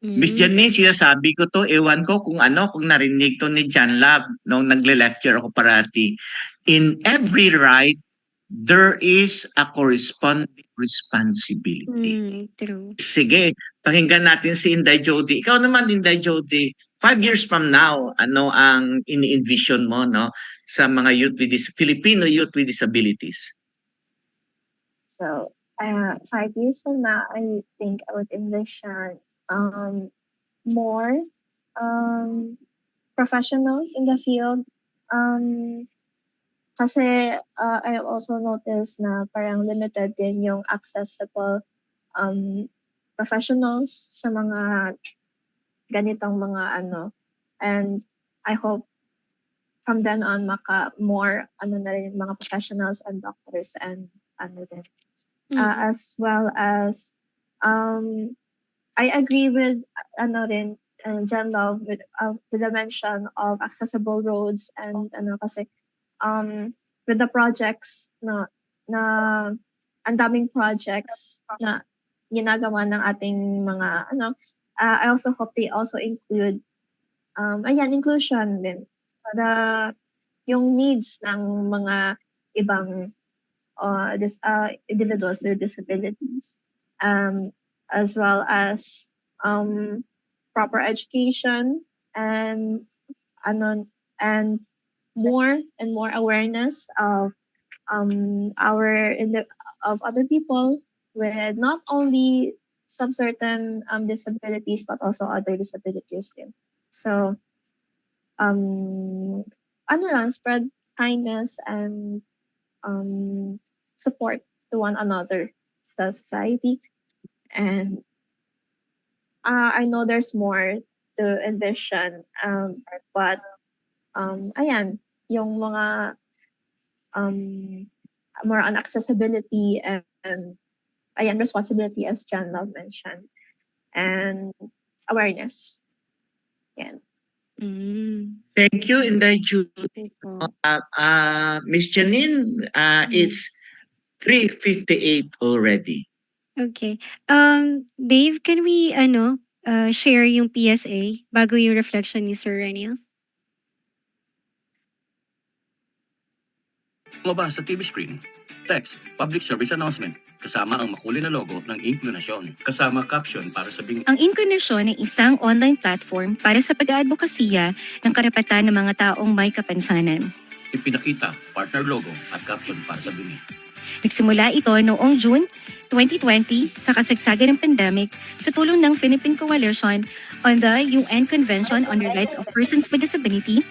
Speaker 2: Miss Janine, sinasabi ko to, ewan ko kung narinig to ni Jan Lab nung nagle-lecture ako parati. In every right, there is a corresponding responsibility.
Speaker 1: True.
Speaker 2: Sige, pakinggan natin si Inday Jody. Ikaw naman, Inday Jody, 5 years from now, ano ang ini-envision mo sa mga Filipino youth with disabilities?
Speaker 4: So, 5 years from now, I think I would envision more professionals in the field. Kasi I also noticed na parang limited din yung accessible professionals sa mga ganitong mga and I hope from then on more na rin mga professionals and doctors and din. As well as I agree with Jan Love with the mention of accessible roads and kasi with the projects na ang daming projects na ginagawa ng ating mga I also hope they also include inclusion din yung needs ng mga ibang individuals with disabilities, as well as proper education and more and more awareness of of other people with not only some certain disabilities but also other disabilities din. So spread kindness and support to one another sa society. And I know there's more to envision, but yung mga more on accessibility and responsibility as Jan Love mentioned, and awareness. Yan.
Speaker 2: Thank you, Inday Judy. Miss Janine, it's 3:58 already.
Speaker 1: Okay. Dave, can we share yung PSA bago yung reflection ni Sir Reniel?
Speaker 5: Lumabas sa TV screen, text, public service announcement, kasama ang makulay na logo ng Inclinasyon, kasama caption para sabing
Speaker 6: Ang Inclinasyon ay isang online platform para sa pag-aadvokasya ng karapatan ng mga taong may kapansanan.
Speaker 5: ipinakita, partner logo at caption para sa bingi.
Speaker 6: Nagsimula ito noong June 2020 sa kasagsagan ng pandemic sa tulong ng Philippine Coalition on the UN Convention on the Rights of Persons with Disability,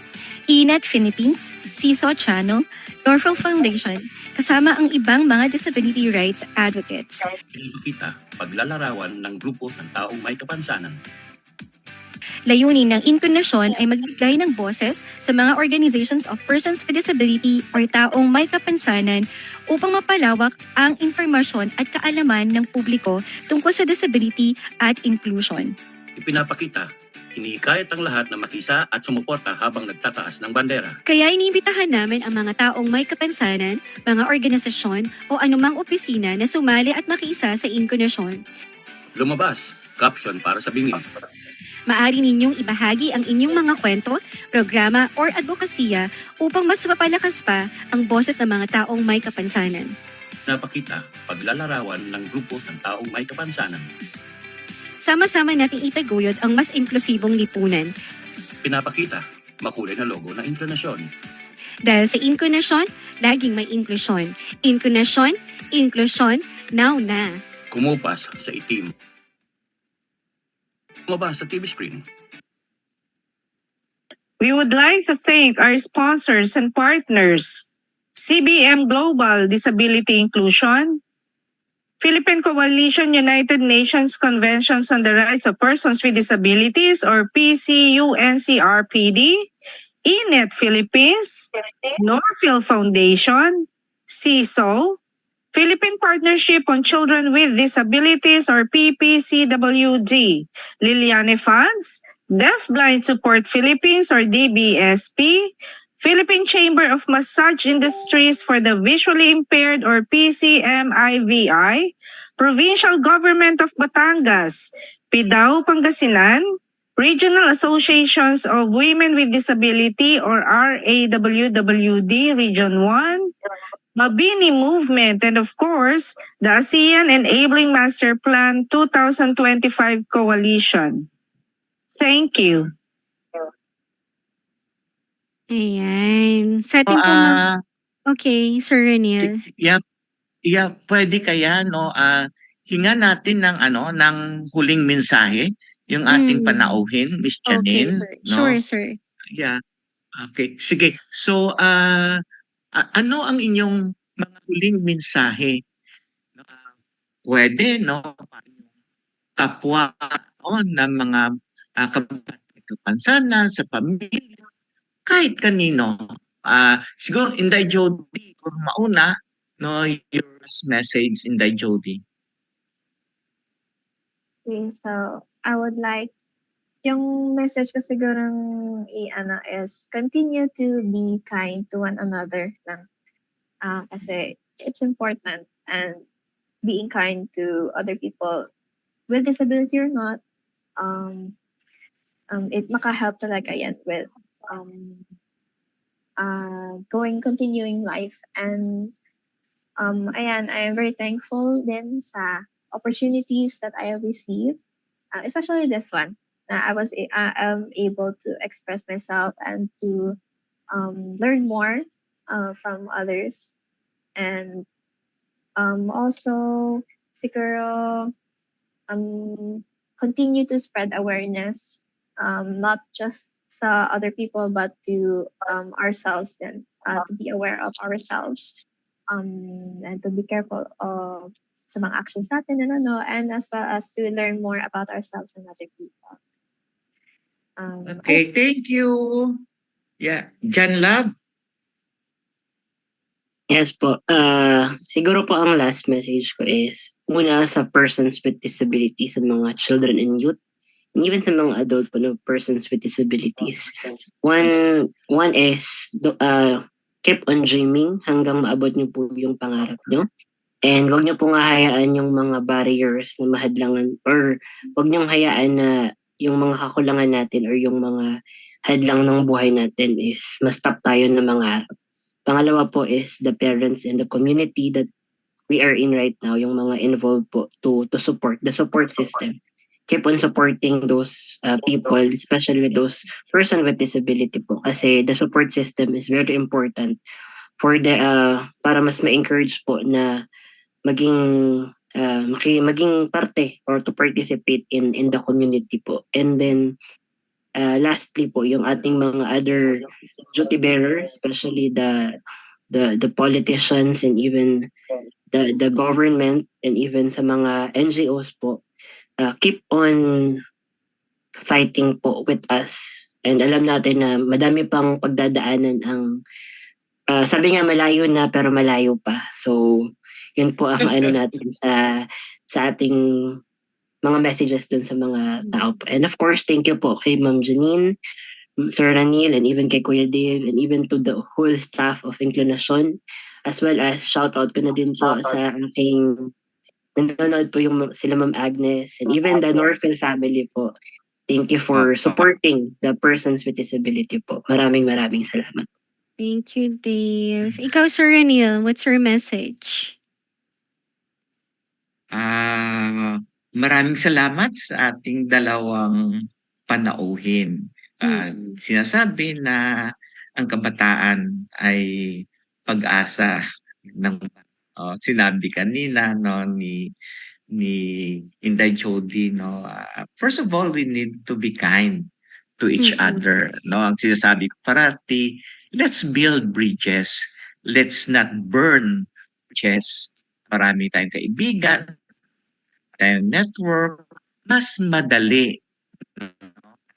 Speaker 6: INET Philippines, CISO Channel, Dorfel Foundation, kasama ang ibang mga disability rights advocates.
Speaker 5: Ipinakita, paglalarawan ng grupo ng taong may kapansanan.
Speaker 6: Layunin ng Inclinasyon ay magbigay ng boses sa mga organizations of persons with disability or taong may kapansanan upang mapalawak ang informasyon at kaalaman ng publiko tungkol sa disability at inclusion.
Speaker 5: Ipinapakita, hinihikayat ang lahat na makisa at sumuporta habang nagtataas ng bandera.
Speaker 6: Kaya iniimbitahan namin ang mga taong may kapansanan, mga organisasyon o anumang opisina na sumali at makiisa sa inkunasyon.
Speaker 5: Lumabas, caption para sa bingi.
Speaker 6: Maaari ninyong ibahagi ang inyong mga kwento, programa or advokasya upang mas mapalakas pa ang boses ng mga taong may kapansanan.
Speaker 5: Napakita, paglalarawan ng grupo ng taong may kapansanan.
Speaker 6: Sama-sama nating itaguyod ang mas inklusibong lipunan.
Speaker 5: Pinapakita, makulay na logo ng inklinasyon.
Speaker 6: Dahil sa inkunasyon, laging may inklusyon. Inkunasyon, inklusyon, now na.
Speaker 5: Kumupas sa itim. Lumabas sa TV screen.
Speaker 7: We would like to thank our sponsors and partners, CBM Global Disability Inclusion, Philippine Coalition United Nations Conventions on the Rights of Persons with Disabilities or PCUNCRPD, ENET Philippines, Norfield Foundation, CISO, Philippine Partnership on Children with Disabilities or PPCWD, Liliane Funds, Deafblind Support Philippines or DBSP, Philippine Chamber of Massage Industries for the Visually Impaired or PCMIVI, Provincial Government of Batangas, PIDAO Pangasinan, Regional Associations of Women with Disability or RAWWD Region 1, Mabini Movement, and of course, the ASEAN Enabling Master Plan 2025 Coalition. Thank you.
Speaker 1: Ayan. Sa ating po
Speaker 2: Ah,
Speaker 1: Okay, Sir Reniel.
Speaker 2: pwede kaya no hinga natin ng ng huling mensahe yung ating panauhin, Miss
Speaker 1: Okay,
Speaker 2: Janine,
Speaker 1: sir.
Speaker 2: no?
Speaker 1: Sure, sir.
Speaker 2: Yeah. Okay. Sige. So ano ang inyong mga huling mensahe? Pwede no kapwa no, ng mga kapansanan sa pamilya, kahit kanino. Siguro Inday Jody, kung mauna, no, your last message, Inday Jody.
Speaker 4: Okay, so I would like yung message ko sigurong is continue to be kind to one another lang. Kasi it's important, and being kind to other people with disability or not, it maka-help talaga yan with continuing life. And ayan, I am very thankful din sa opportunities that I have received, especially this one. I am able to express myself and to learn more from others. And also, siguro, continue to spread awareness, not just sa other people, but to ourselves then, to be aware of ourselves, and to be careful of sa mga actions natin and as well as to learn more about ourselves and other people.
Speaker 2: Okay, thank you. Yeah, Jan Lab.
Speaker 3: Yes po. Siguro po ang last message ko is muna sa persons with disabilities, sa mga children and youth, and even sa mga adult po, no, persons with disabilities. One is keep on dreaming hanggang maabot niyo po yung pangarap niyo. And wag niyo pong hahayaan yung mga barriers na mahadlangan, or wag niyo hayaan na yung mga kakulangan natin or yung mga hadlang ng buhay natin is ma-stop tayo ng mangarap. Pangalawa po is the parents and the community that we are in right now, yung mga involved po to support the support system. Keep on supporting those people, especially with those person with disability po, kasi the support system is very important for the para mas ma-encourage po na maging parte or to participate in the community po. And then lastly po, yung ating mga other duty bearer, especially the politicians and even the government and even sa mga NGOs po, keep on fighting po with us. And alam natin na madami pang pagdadaanan ang sabi nga malayo na pero malayo pa. So, yun po ang ano natin sa ating mga messages dun sa mga tao po. And of course, thank you po kay Ma'am Janine, Sir Ranil, and even kay Kuya Dave, and even to the whole staff of Inclinasyon, as well as shoutout ko na din po sa aking nanonood po yung sila Ma'am Agnes, and even the Norfil family po. Thank you for supporting the persons with disability po. Maraming salamat.
Speaker 1: Thank you, Dave. Ikaw, Sir Ranil, what's your message?
Speaker 2: Maraming salamat sa ating dalawang panauhin. Sinasabi na ang kabataan ay pag-asa ng sinabi kanina no ni Inday Jody no. First of all, we need to be kind to each other no. Ang sinasabi ko parati, let's build bridges. Let's not burn bridges. Marami tayong kaibigan, tayong network, mas madali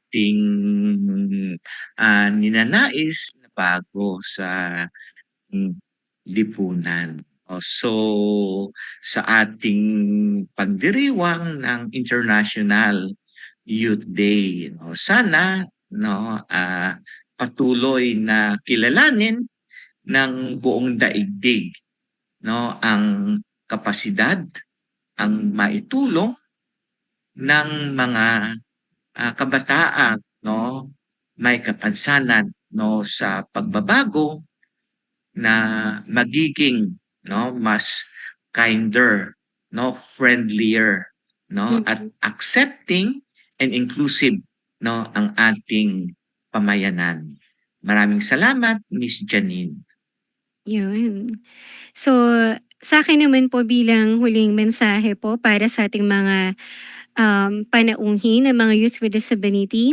Speaker 2: ating ninanais na bago sa lipunan. So, sa ating pagdiriwang ng International Youth Day, no, sana no, patuloy na kilalanin ng buong daigdig no, ang kapasidad, ang maitulong ng mga kabataan no, may kapansanan no, sa pagbabago na magiging no, mas kinder, no, friendlier, no, at accepting and inclusive no, ang ating pamayanan. Maraming salamat, Miss Janine.
Speaker 1: Yun. So, sa akin naman po bilang huling mensahe po para sa ating mga panauhin ng mga youth with disability.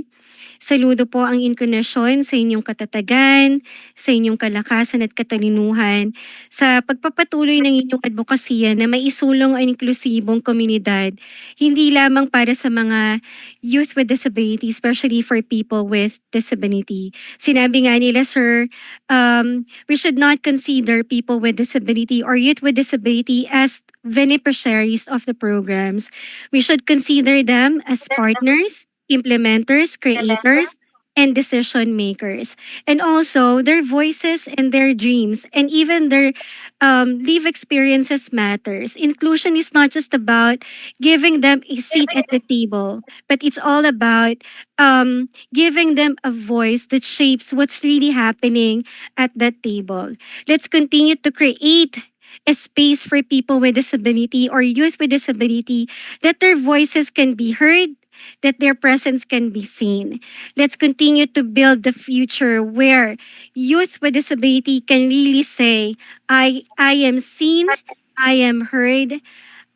Speaker 1: Saludo po ang Inclinasyon sa inyong katatagan, sa inyong kalakasan at katalinuhan, sa pagpapatuloy ng inyong advokasya na maisulong ang inklusibong komunidad, hindi lamang para sa mga youth with disability, especially for people with disability. Sinabi nga nila, sir, we should not consider people with disability or youth with disability as beneficiaries of the programs. We should consider them as partners, implementers, creators, and decision makers. And also, their voices and their dreams and even their live experiences matters. Inclusion is not just about giving them a seat at the table, but it's all about giving them a voice that shapes what's really happening at that table. Let's continue to create a space for people with disability or youth with disability that their voices can be heard, that their presence can be seen. Let's continue to build the future where youth with disability can really say, I am seen, I am heard,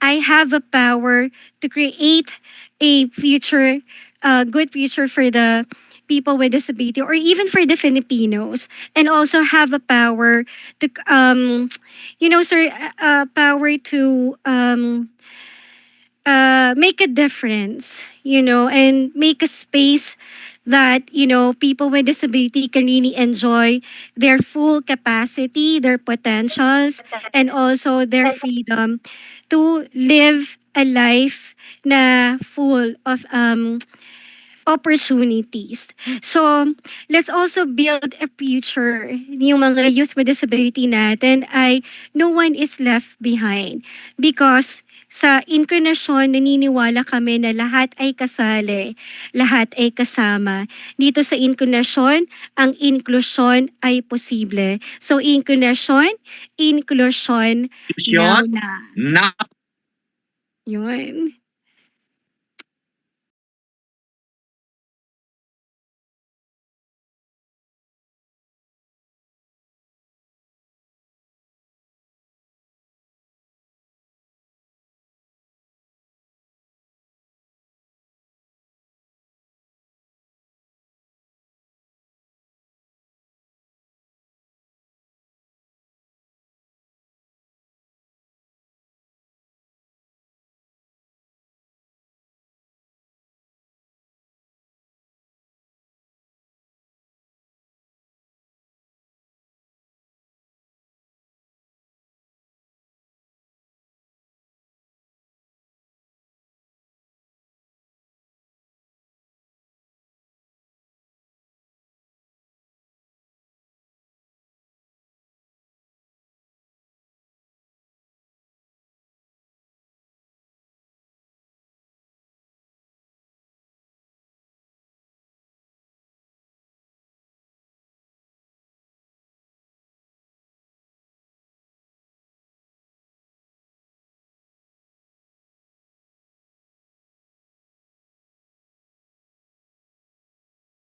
Speaker 1: I have a power to create a future, good future for the people with disability or even for the Filipinos, and also have a power to, sir, power to make a difference, and make a space that, people with disability can really enjoy their full capacity, their potentials, and also their freedom to live a life na full of opportunities. So, let's also build a future. Yung mga youth with disability natin ay no one is left behind. Because sa Inclinasyon, naniniwala kami na lahat ay kasali, lahat ay kasama. Dito sa Inclinasyon, ang inklusyon ay posible. So, Inclinasyon, inklusyon now
Speaker 2: Yun,
Speaker 1: na.
Speaker 2: na
Speaker 1: Yun.